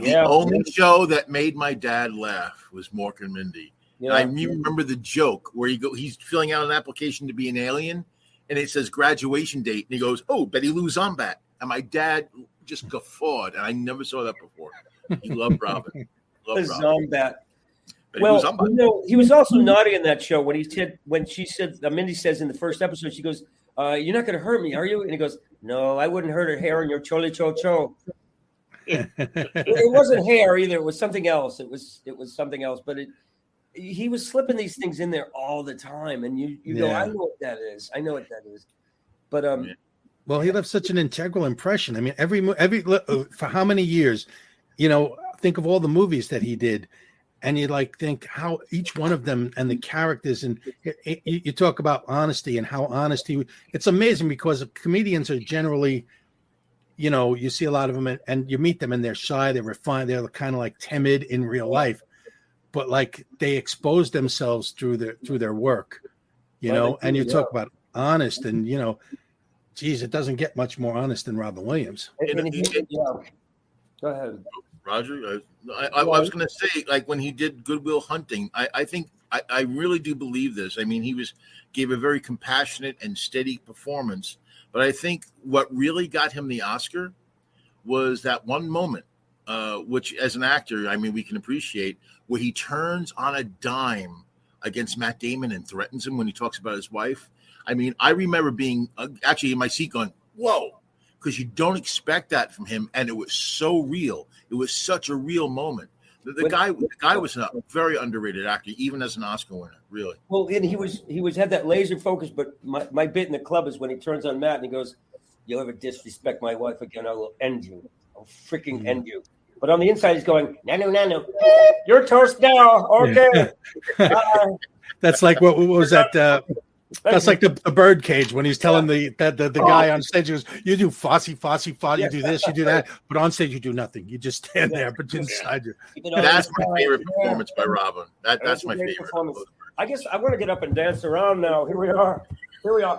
Speaker 3: The only show that made my dad laugh was Mork and Mindy. Yeah. I remember the joke where he's filling out an application to be an alien, and it says graduation date, and he goes, "Oh, Betty Lou Zombat," and my dad just guffawed, and I never saw that before. He loved Robin.
Speaker 4: Zombat. Well, he was also naughty in that show when she said, Mindy says in the first episode, she goes, "You're not going to hurt me, are you?" And he goes, "No, I wouldn't hurt her hair in your chole cho cho." It wasn't hair either. It was something else. It was something else. But he was slipping these things in there all the time, and you go, "I know what that is. I know what that is." But
Speaker 2: well, he left such an integral impression. I mean, every for how many years? Think of all the movies that he did, and you think how each one of them and the characters, and you talk about honesty and how honest it's amazing because comedians are generally, you see a lot of them and you meet them and they're shy, they're refined, they're kind of like timid in real life, but like they expose themselves through their work, and you talk about honest and, geez, it doesn't get much more honest than Robin Williams.
Speaker 4: Go ahead,
Speaker 3: Roger. I was going to say, like, when he did Good Will Hunting, I think I really do believe this. I mean, he gave a very compassionate and steady performance, but I think what really got him the Oscar was that one moment, which as an actor, I mean, we can appreciate, where he turns on a dime against Matt Damon and threatens him when he talks about his wife. I mean, I remember being actually in my seat going, "Whoa," because you don't expect that from him, and it was so real. It was such a real moment. The guy was a very underrated actor, even as an Oscar winner, really.
Speaker 4: Well, and he had that laser focus. But my bit in the club is when he turns on Matt and he goes, "You'll ever disrespect my wife again, I will end you. I'll freaking end you." But on the inside, he's going, "No. You're toast now. Okay."
Speaker 2: That's like what was that? That's like the bird cage when he's telling the guy on stage, he goes, "You do fossy, you do this, you do that, but on stage you do nothing. You just stand there, but inside you."
Speaker 3: That's my favorite performance by Robin. That's my favorite.
Speaker 4: I guess I want to get up and dance around now. Here we are.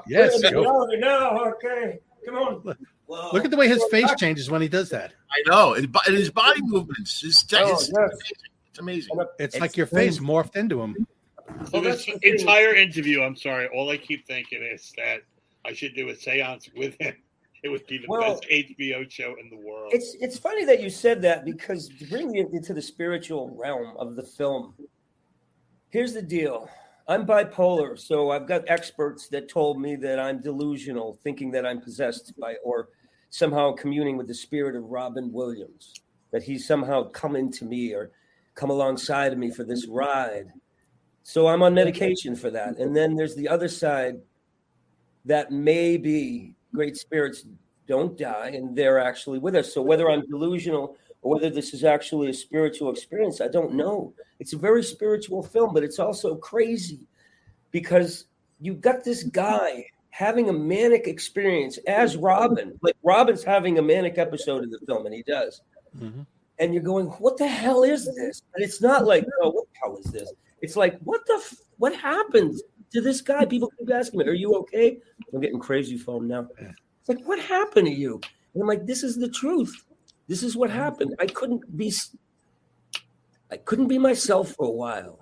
Speaker 2: Yes.
Speaker 4: Now, okay. Come on.
Speaker 2: Look at the way his face changes when he does that.
Speaker 3: I know. And his body movements. It's amazing.
Speaker 2: It's like your face morphed into him.
Speaker 1: So this entire interview, I'm sorry, all I keep thinking is that I should do a seance with him. It would be the best HBO show in the world.
Speaker 4: It's funny that you said that, because to bring you into the spiritual realm of the film, here's the deal. I'm bipolar, so I've got experts that told me that I'm delusional, thinking that I'm possessed by or somehow communing with the spirit of Robin Williams, that he's somehow come into me or come alongside of me for this ride. So I'm on medication for that. And then there's the other side that maybe great spirits don't die and they're actually with us. So whether I'm delusional or whether this is actually a spiritual experience, I don't know. It's a very spiritual film, but it's also crazy because you've got this guy having a manic experience as Robin. Like Robin's having a manic episode in the film, and he does. Mm-hmm. And you're going, what the hell is this? And it's not like, oh, what the hell is this? It's like, what happened to this guy? People keep asking me, are you okay? I'm getting crazy phone now. It's like, what happened to you? And I'm like, this is the truth. This is what happened. I couldn't be myself for a while.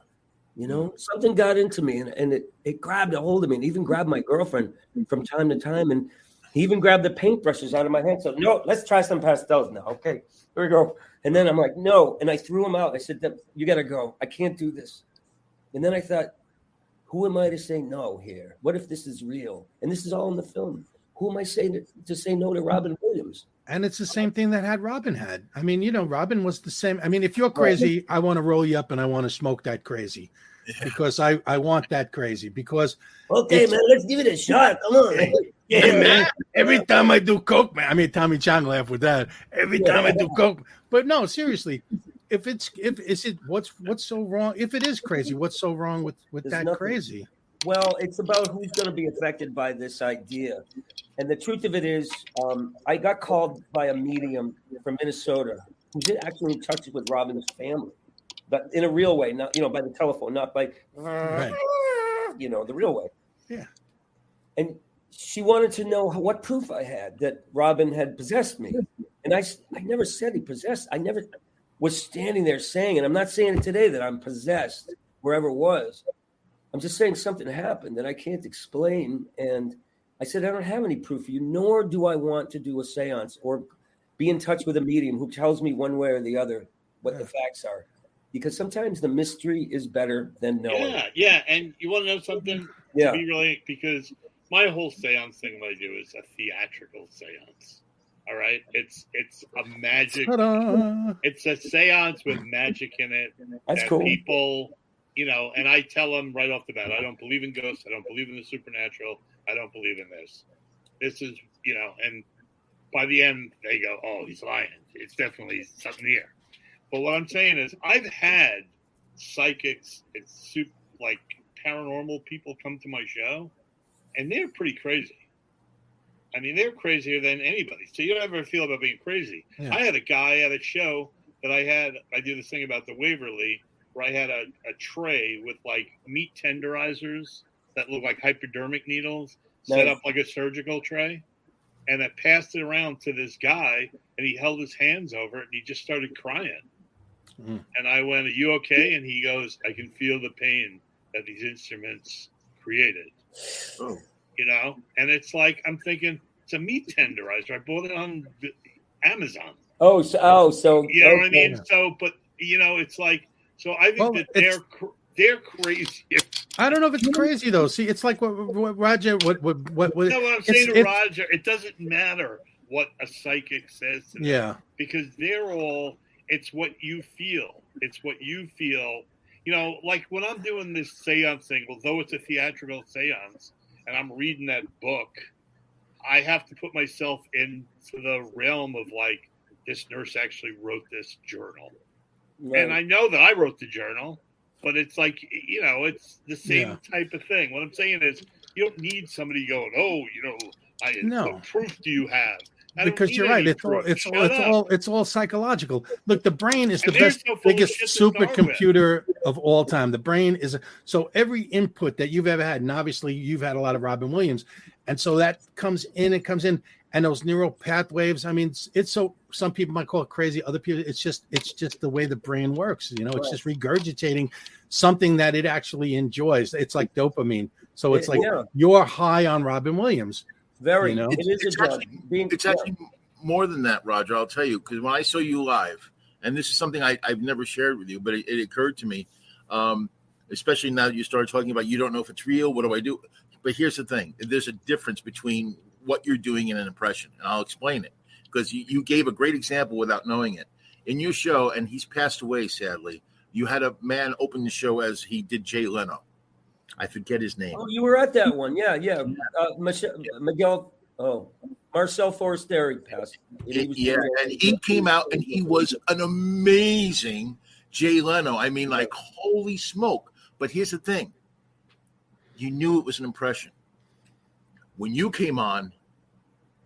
Speaker 4: You know, something got into me and it grabbed a hold of me and even grabbed my girlfriend from time to time. And he even grabbed the paintbrushes out of my hand. So, no, let's try some pastels now. Okay, here we go. And then I'm like, no. And I threw him out. I said, you got to go. I can't do this. And then I thought, who am I to say no here? What if this is real? And this is all in the film. Who am I saying to say no to Robin Williams?
Speaker 2: And it's the same thing that Robin had. I mean, you know, Robin was the same. I mean, if you're crazy, I want to roll you up and I want to smoke that crazy because I want that crazy because.
Speaker 4: Okay, man, let's give it a shot. Come on.
Speaker 2: Yeah, man. Every time I do coke, man. I mean, Tommy Chong laughed with that. Every time I do coke, but no, seriously, what's so wrong? If it is crazy, what's so wrong with that nothing. Crazy?
Speaker 4: Well, it's about who's going to be affected by this idea. And the truth of it is, I got called by a medium from Minnesota who's actually in touch with Robin's family, but in a real way, not, you know, by the telephone, not by, you know, the real way.
Speaker 2: Yeah.
Speaker 4: And she wanted to know what proof I had that Robin had possessed me. And I never said he possessed. I never was standing there saying, and I'm not saying it today that I'm possessed wherever it was. I'm just saying something happened that I can't explain. And I said, I don't have any proof for you, nor do I want to do a seance or be in touch with a medium who tells me one way or the other what the facts are. Because sometimes the mystery is better than knowing.
Speaker 1: Yeah. And you want to know something?
Speaker 4: Yeah.
Speaker 1: To be really, because my whole seance thing, what I do is a theatrical seance. All right. It's a magic. Ta-da. It's a seance with magic in it.
Speaker 4: That's cool.
Speaker 1: People, you know, and I tell them right off the bat, I don't believe in ghosts. I don't believe in the supernatural. I don't believe in this. This is, you know, and by the end they go, oh, he's lying. It's definitely something here. But what I'm saying is I've had psychics, like paranormal people come to my show, and they're pretty crazy. I mean, they're crazier than anybody. So you don't ever feel about being crazy. Yeah. I had a guy at a show that I do this thing about the Waverly, where I had a tray with like meat tenderizers that look like hypodermic needles set up like a surgical tray. And I passed it around to this guy, and he held his hands over it, and he just started crying. Mm. And I went, are you okay? And he goes, I can feel the pain that these instruments created. Oh. You know? And it's like, I'm thinking, it's a meat tenderizer. I bought it on Amazon.
Speaker 4: So
Speaker 1: you know what I mean? So, but, you know, it's like, so I think that they're crazy.
Speaker 2: I don't know if it's crazy though. See, it's like what Roger. What?
Speaker 1: No, what I'm saying to Roger, it doesn't matter what a psychic says to them.
Speaker 2: Yeah.
Speaker 1: Because they're all. It's what you feel. It's what you feel. You know, like when I'm doing this seance thing, although it's a theatrical seance, and I'm reading that book, I have to put myself into the realm of like, this nurse actually wrote this journal. Right. And I know that I wrote the journal, but it's like, you know, it's the same type of thing. What I'm saying is you don't need somebody going, oh, you know, what proof do you have?
Speaker 2: Because you're right. It's all psychological. Look, the brain is the biggest supercomputer of all time. The brain is so every input that you've ever had, and obviously you've had a lot of Robin Williams, and so that comes in, and those neural pathways. I mean, it's so some people might call it crazy. Other people, it's just the way the brain works. You know, it's just regurgitating something that it actually enjoys. It's like dopamine. So it's like you're high on Robin Williams.
Speaker 4: Very.
Speaker 2: You know?
Speaker 3: It's actually more than that, Roger. I'll tell you, because when I saw you live, and this is something I've never shared with you, but it occurred to me, especially now that you started talking about you don't know if it's real. What do I do? But here's the thing: there's a difference between what you're doing in an impression, and I'll explain it because you gave a great example without knowing it in your show, and he's passed away sadly. You had a man open the show as he did Jay Leno. I forget his name.
Speaker 4: Oh, you were at that one. Yeah. Miguel. Marcel Forestieri passed.
Speaker 3: And he came out and he was an amazing Jay Leno. I mean, like, holy smoke. But here's the thing. You knew it was an impression. When you came on,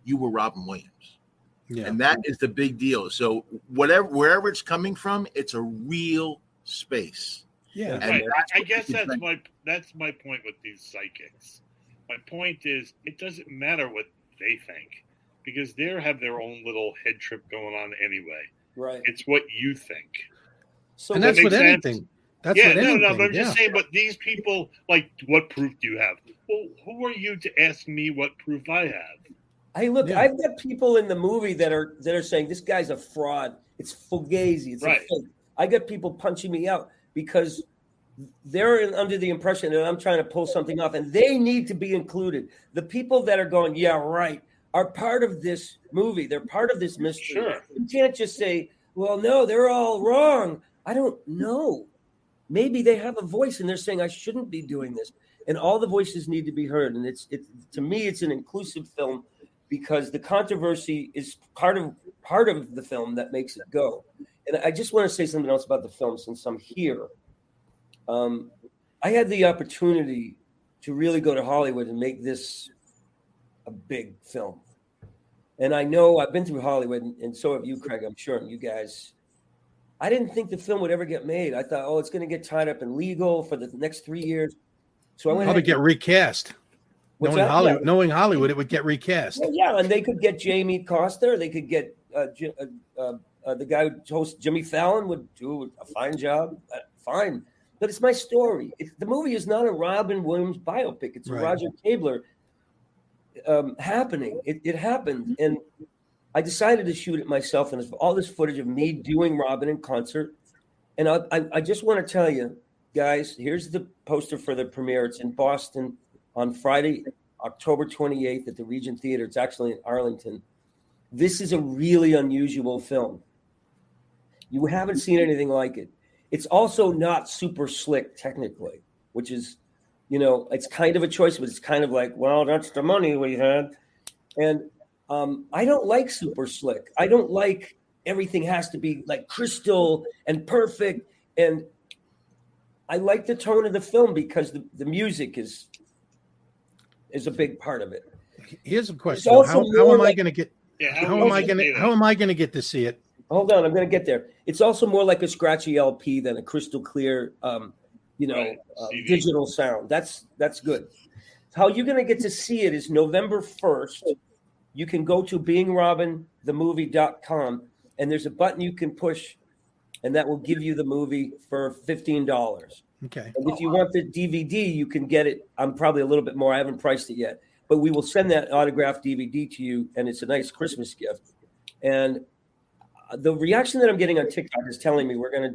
Speaker 3: you were Robin Williams. Yeah. And that is the big deal. So wherever it's coming from, it's a real space.
Speaker 2: Yeah.
Speaker 1: And right. I guess that's my point with these psychics. My point is, it doesn't matter what they think because they have their own little head trip going on anyway.
Speaker 4: Right.
Speaker 1: It's what you think.
Speaker 2: So and that's what anything. That's what anything.
Speaker 1: No, but I'm just saying. But these people, like, what proof do you have? Well, who are you to ask me what proof I have?
Speaker 4: Hey, look, I've got people in the movie that are saying this guy's a fraud. It's fugazi. It's a fake. I got people punching me out because they're under the impression that I'm trying to pull something off, and they need to be included. The people that are going, yeah, right, are part of this movie. They're part of this mystery.
Speaker 1: Sure.
Speaker 4: You can't just say, well, no, they're all wrong. I don't know. Maybe they have a voice, and they're saying I shouldn't be doing this. And all the voices need to be heard. And it's to me, it's an inclusive film because the controversy is part of the film that makes it go. And I just want to say something else about the film since I'm here. I had the opportunity to really go to Hollywood and make this a big film. And I know I've been through Hollywood, and so have you, Craig, I'm sure, and you guys. I didn't think the film would ever get made. I thought, it's going to get tied up in legal for the next 3 years. So I went
Speaker 2: probably get recast. Knowing Hollywood, it would get recast.
Speaker 4: Well, yeah, and they could get Jamie Costa. They could get the guy who hosts Jimmy Fallon would do a fine job. Fine. But it's my story. The movie is not a Robin Williams biopic. It's a Roger Kabler happening. It happened. And I decided to shoot it myself. And it's all this footage of me doing Robin in concert. And I just want to tell you, guys, here's the poster for the premiere. It's in Boston on Friday, October 28th at the Regent Theater. It's actually in Arlington. This is a really unusual film. You haven't seen anything like it. It's also not super slick technically, which is, it's kind of a choice, but it's kind of like, well, that's the money we had. And I don't like super slick. I don't like everything has to be like crystal and perfect. And I like the tone of the film because the music is a big part of it.
Speaker 2: Here's a question: How am I going to get? How am I going to get to see it?
Speaker 4: Hold on, I'm going to get there. It's also more like a scratchy LP than a crystal clear, digital sound. That's good. How you're going to get to see it is November 1st. You can go to beingrobinthemovie.com, and there's a button you can push, and that will give you the movie for $15.
Speaker 2: Okay.
Speaker 4: And if you want the DVD, you can get it. I'm probably a little bit more. I haven't priced it yet, but we will send that autographed DVD to you, and it's a nice Christmas gift. And the reaction that I'm getting on TikTok is telling me we're gonna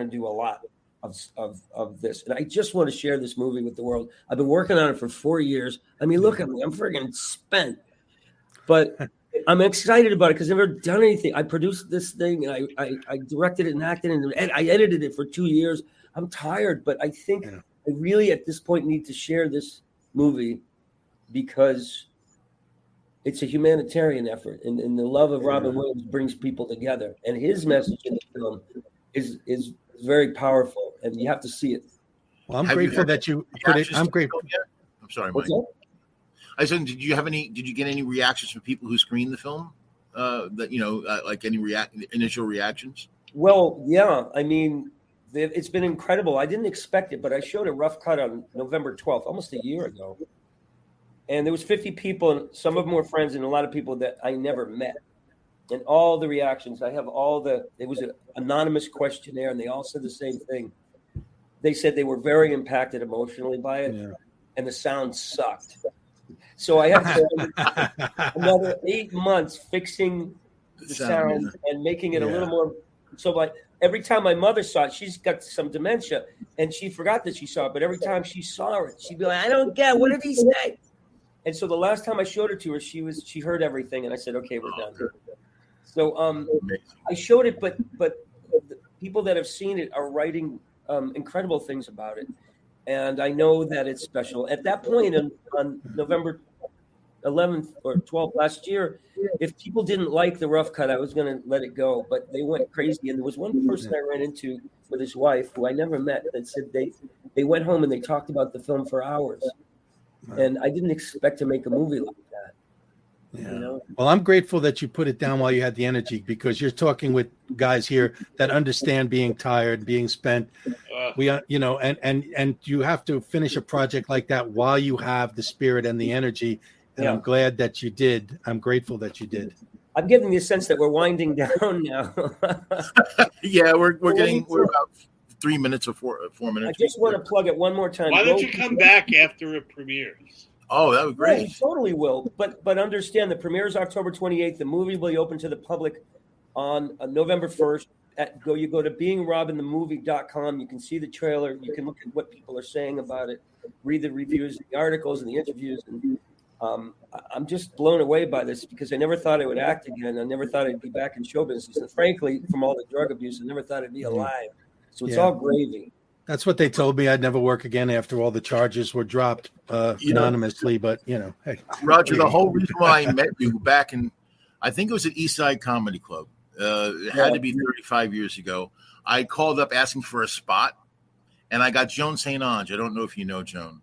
Speaker 4: do a lot of this, and I just want to share this movie with the world. I've been working on it for 4 years. I mean, look at me, I'm friggin' spent, but I'm excited about it because I've never done anything. I produced this thing, and I directed it and acted, and I edited it for 2 years. I'm tired, but I think I really at this point need to share this movie because it's a humanitarian effort, and the love of Robin Williams brings people together. And his message in the film is very powerful, and you have to see it.
Speaker 2: Well, I'm grateful that you put it. I'm grateful.
Speaker 3: I'm sorry, Mike. I said, did you get any reactions from people who screened the film? Like any initial reactions?
Speaker 4: Well, yeah. I mean, it's been incredible. I didn't expect it, but I showed a rough cut on November 12th, almost a year ago. And there was 50 people, and some of them were friends, and a lot of people that I never met. And all the reactions, it was an anonymous questionnaire, and they all said the same thing. They said they were very impacted emotionally by it, and the sound sucked. So I have to another 8 months fixing the sound and making it a little more. So like every time my mother saw it, she's got some dementia, and she forgot that she saw it. But every time she saw it, she'd be like, "I don't get. What did he say?" And so the last time I showed it to her, she heard everything, and I said, "Okay, we're done." So I showed it, but the people that have seen it are writing incredible things about it, and I know that it's special. At that point, on November 11th or 12th last year, if people didn't like the rough cut, I was going to let it go, but they went crazy. And there was one person I ran into with his wife who I never met that said they went home and they talked about the film for hours. And I didn't expect to make a movie like that.
Speaker 2: Yeah.
Speaker 4: You know?
Speaker 2: Well, I'm grateful that you put it down while you had the energy, because you're talking with guys here that understand being tired, being spent. And you have to finish a project like that while you have the spirit and the energy. And I'm glad that you did. I'm grateful that you did.
Speaker 4: I'm getting the sense that we're winding down now.
Speaker 3: Yeah, we're about 3 minutes or 4 minutes.
Speaker 4: I just want to plug it one more time.
Speaker 1: Why don't you come back after it premieres?
Speaker 3: Oh, that would be great.
Speaker 4: Yeah, we totally will. But understand, the premiere is October 28th. The movie will be open to the public on November 1st. You go to beingrobinthemovie.com. You can see the trailer. You can look at what people are saying about it, read the reviews, the articles, and the interviews. And I'm just blown away by this, because I never thought I would act again. I never thought I'd be back in show business. And frankly, from all the drug abuse, I never thought I'd be alive. So it's all gravy.
Speaker 2: That's what they told me. I'd never work again after all the charges were dropped anonymously. But, hey.
Speaker 3: Roger, the whole reason why I met you back in, I think it was at Eastside Comedy Club. It had to be 35 years ago. I called up asking for a spot, and I got Joan St. Ange. I don't know if you know Joan.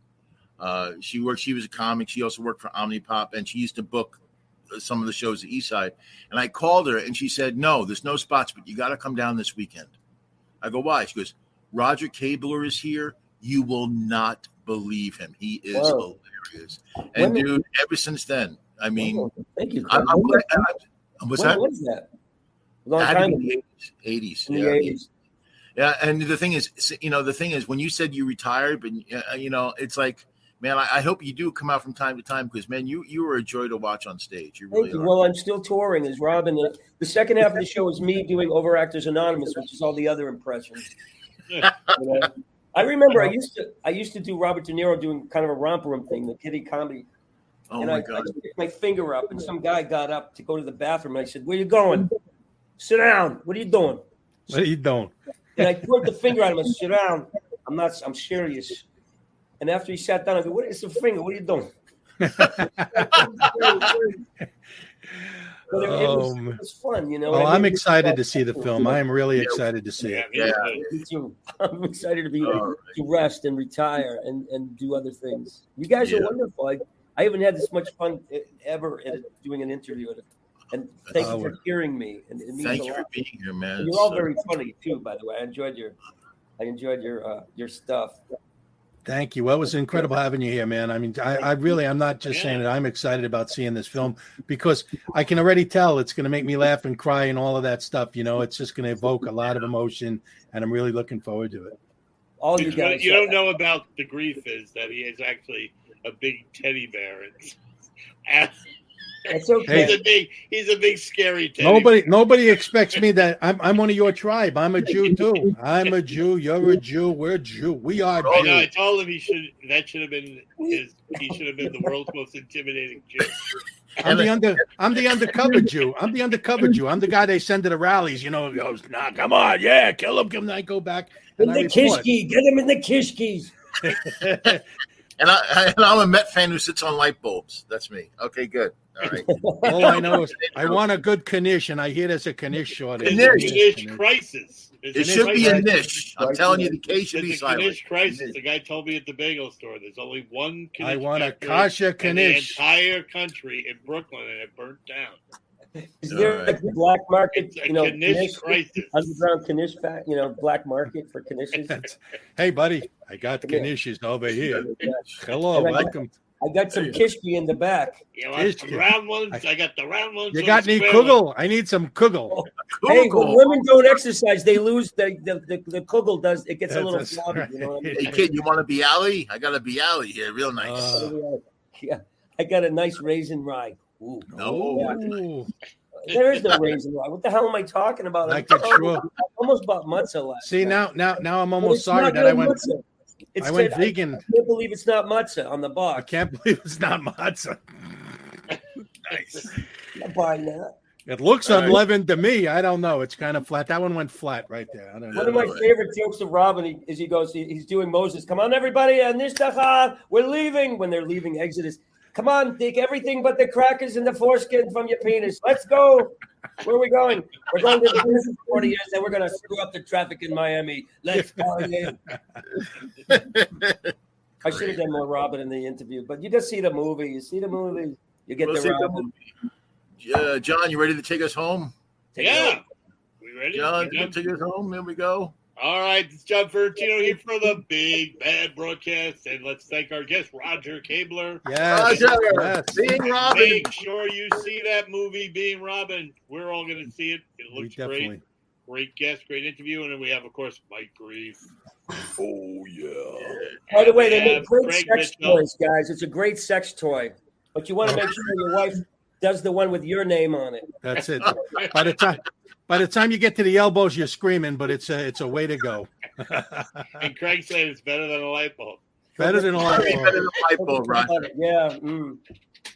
Speaker 3: She was a comic. She also worked for Omnipop, and she used to book some of the shows at Eastside. And I called her, and she said, "No, there's no spots, but you got to come down this weekend." I go, "Why?" She goes, "Roger Kabler is here. You will not believe him. He is hilarious." And dude, ever since then, I mean,
Speaker 4: thank you.
Speaker 3: What's that?
Speaker 4: When was that? A long time
Speaker 3: in the 80s.
Speaker 4: In the 80s.
Speaker 3: Yeah, and the thing is, when you said you retired, but it's like, man, I hope you do come out from time to time, because, man, you were a joy to watch on stage. You really are.
Speaker 4: Well, I'm still touring as Robin. The second half of the show is me doing Overactors Anonymous, which is all the other impressions. I remember I used to do Robert De Niro doing kind of a romper room thing, the kiddie comedy.
Speaker 3: Oh,
Speaker 4: and
Speaker 3: my
Speaker 4: I
Speaker 3: God.
Speaker 4: picked my finger up, and some guy got up to go to the bathroom. And I said, "Where you going?" "Sit down." "What are you doing?"
Speaker 2: What are you doing?
Speaker 4: And I put the finger at him and said, "Sit down. I'm serious." And after he sat down, I go, "What is the finger? What are you doing?" But it was fun,
Speaker 2: Well, I'm excited to see the film. I am really excited to see it.
Speaker 3: Yeah,
Speaker 4: me too. I'm excited to rest and retire and do other things. You guys are wonderful. I haven't had this much fun ever doing an interview. And thank you for hearing me. And it means
Speaker 3: thank
Speaker 4: a
Speaker 3: you
Speaker 4: lot.
Speaker 3: for being here, man.
Speaker 4: And you're all very funny too, by the way. I enjoyed your stuff.
Speaker 2: Thank you. Well, it was incredible having you here, man. I mean, I'm not just saying it. I'm excited about seeing this film, because I can already tell it's going to make me laugh and cry and all of that stuff. It's just going to evoke a lot of emotion, and I'm really looking forward to it.
Speaker 4: All you guys,
Speaker 1: you don't know about the grief is that he is actually a big teddy bear.
Speaker 4: It's okay.
Speaker 1: He's a big scary teddy bear.
Speaker 2: Nobody expects me that I'm one of your tribe. I'm a Jew too. I'm a Jew. You're a Jew. We're Jew. We are Jew.
Speaker 1: No, I told him he should have been the world's most intimidating Jew.
Speaker 2: I'm the undercover Jew. I'm the undercover Jew. I'm the guy they send to the rallies. Goes, nah, come on, yeah, kill him. And I go back.
Speaker 4: In the kishki, get him in the kishkis.
Speaker 3: And I'm a Met fan who sits on light bulbs. That's me. Okay, good. All right.
Speaker 2: All I know is I want a good Knish, and I hear there's a Knish shortage.
Speaker 1: Knish crisis.
Speaker 3: It should be a niche. I'm telling you, the K should be silent.
Speaker 1: Knish crisis. The guy told me at the bagel store, there's only one Knish.
Speaker 2: I want a Kasha Knish.
Speaker 1: The entire country in Brooklyn, and it burnt down.
Speaker 4: Is there a black market?
Speaker 1: Knish crisis.
Speaker 4: Underground Knish, black market for Knishes.
Speaker 2: Hey, buddy, I got the Knishes over here. Hello, welcome.
Speaker 4: I got some kishki in the back.
Speaker 1: Round ones. I got the round ones.
Speaker 2: You got any kugel? I need some kugel.
Speaker 4: Hey, when women don't exercise, they lose the kugel. It gets a little floppy.
Speaker 2: Right.
Speaker 4: You know what I mean?
Speaker 3: Hey, kid, you want a bialy? I got a bialy here, real nice.
Speaker 4: Yeah, I got a nice raisin rye. Ooh.
Speaker 3: No.
Speaker 4: There is no raisin rye. What the hell am I talking about?
Speaker 2: I
Speaker 4: almost bought matzah last.
Speaker 2: See, now I'm almost sorry that I went. I went vegan.
Speaker 4: I can't believe it's not matzah on the box.
Speaker 2: I can't believe it's not matzah.
Speaker 3: Nice.
Speaker 4: I'm not buying that.
Speaker 2: It looks unleavened to me. I don't know. It's kind of flat. That one went flat right there. I don't know.
Speaker 4: One of my favorite jokes of Robin is he's doing Moses. Come on, everybody, we're leaving. When they're leaving Exodus, come on, take everything but the crackers and the foreskin from your penis. Let's go. Where are we going? We're going to the business 40 years, and we're going to screw up the traffic in Miami. Let's go. I should have done more Robin in the interview, but you just see the movie. You see the movie. You get
Speaker 3: We'll
Speaker 4: the
Speaker 3: see
Speaker 4: ride.
Speaker 3: John, you ready to take us home?
Speaker 1: Yeah. We ready?
Speaker 3: John, take us home. There we go.
Speaker 1: All right, it's John Fertino here for the Big Bad Broadcast, and let's thank our guest, Roger Kabler.
Speaker 2: Yes,
Speaker 3: Roger, Being Robin.
Speaker 1: Make sure you see that movie, Being Robin. We're all going to see it. It looks great. Great guest, great interview, and then we have, of course, Mike Grief.
Speaker 3: Oh, yeah.
Speaker 4: By the way, they make great sex toys, guys. It's a great sex toy. But you want to make sure your wife does the one with your name on it.
Speaker 2: That's it. By the time you get to the elbows, you're screaming, but it's a way to go.
Speaker 1: And Craig said it's better than a light bulb.
Speaker 2: Better than a light bulb.
Speaker 3: Better than a light bulb, Roger.
Speaker 4: Yeah.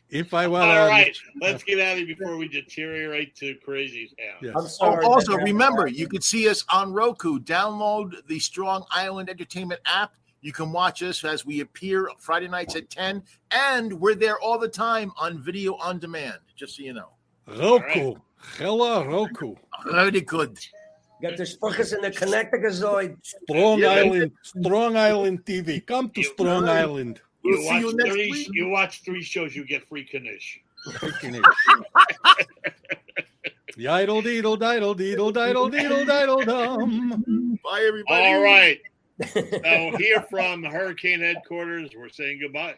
Speaker 2: If I were
Speaker 1: all right, let's get out of here before we deteriorate to crazy town.
Speaker 2: Yes.
Speaker 4: I'm sorry.
Speaker 3: Also, remember, you can see us on Roku. Download the Strong Island Entertainment app. You can watch us as we appear Friday nights at 10, and we're there all the time on video on demand, just so you know.
Speaker 2: Roku. Hello, Roku.
Speaker 3: Very good.
Speaker 4: Got the Spuckers in the Connecticut.
Speaker 2: Strong Island TV. Come to Strong Island.
Speaker 1: You watch 3 shows, you get free Knish.
Speaker 2: Yidle deedle diddle deedle diddle deedle diddle dum.
Speaker 3: Bye, everybody.
Speaker 1: All right. So here from Hurricane Headquarters, we're saying goodbye.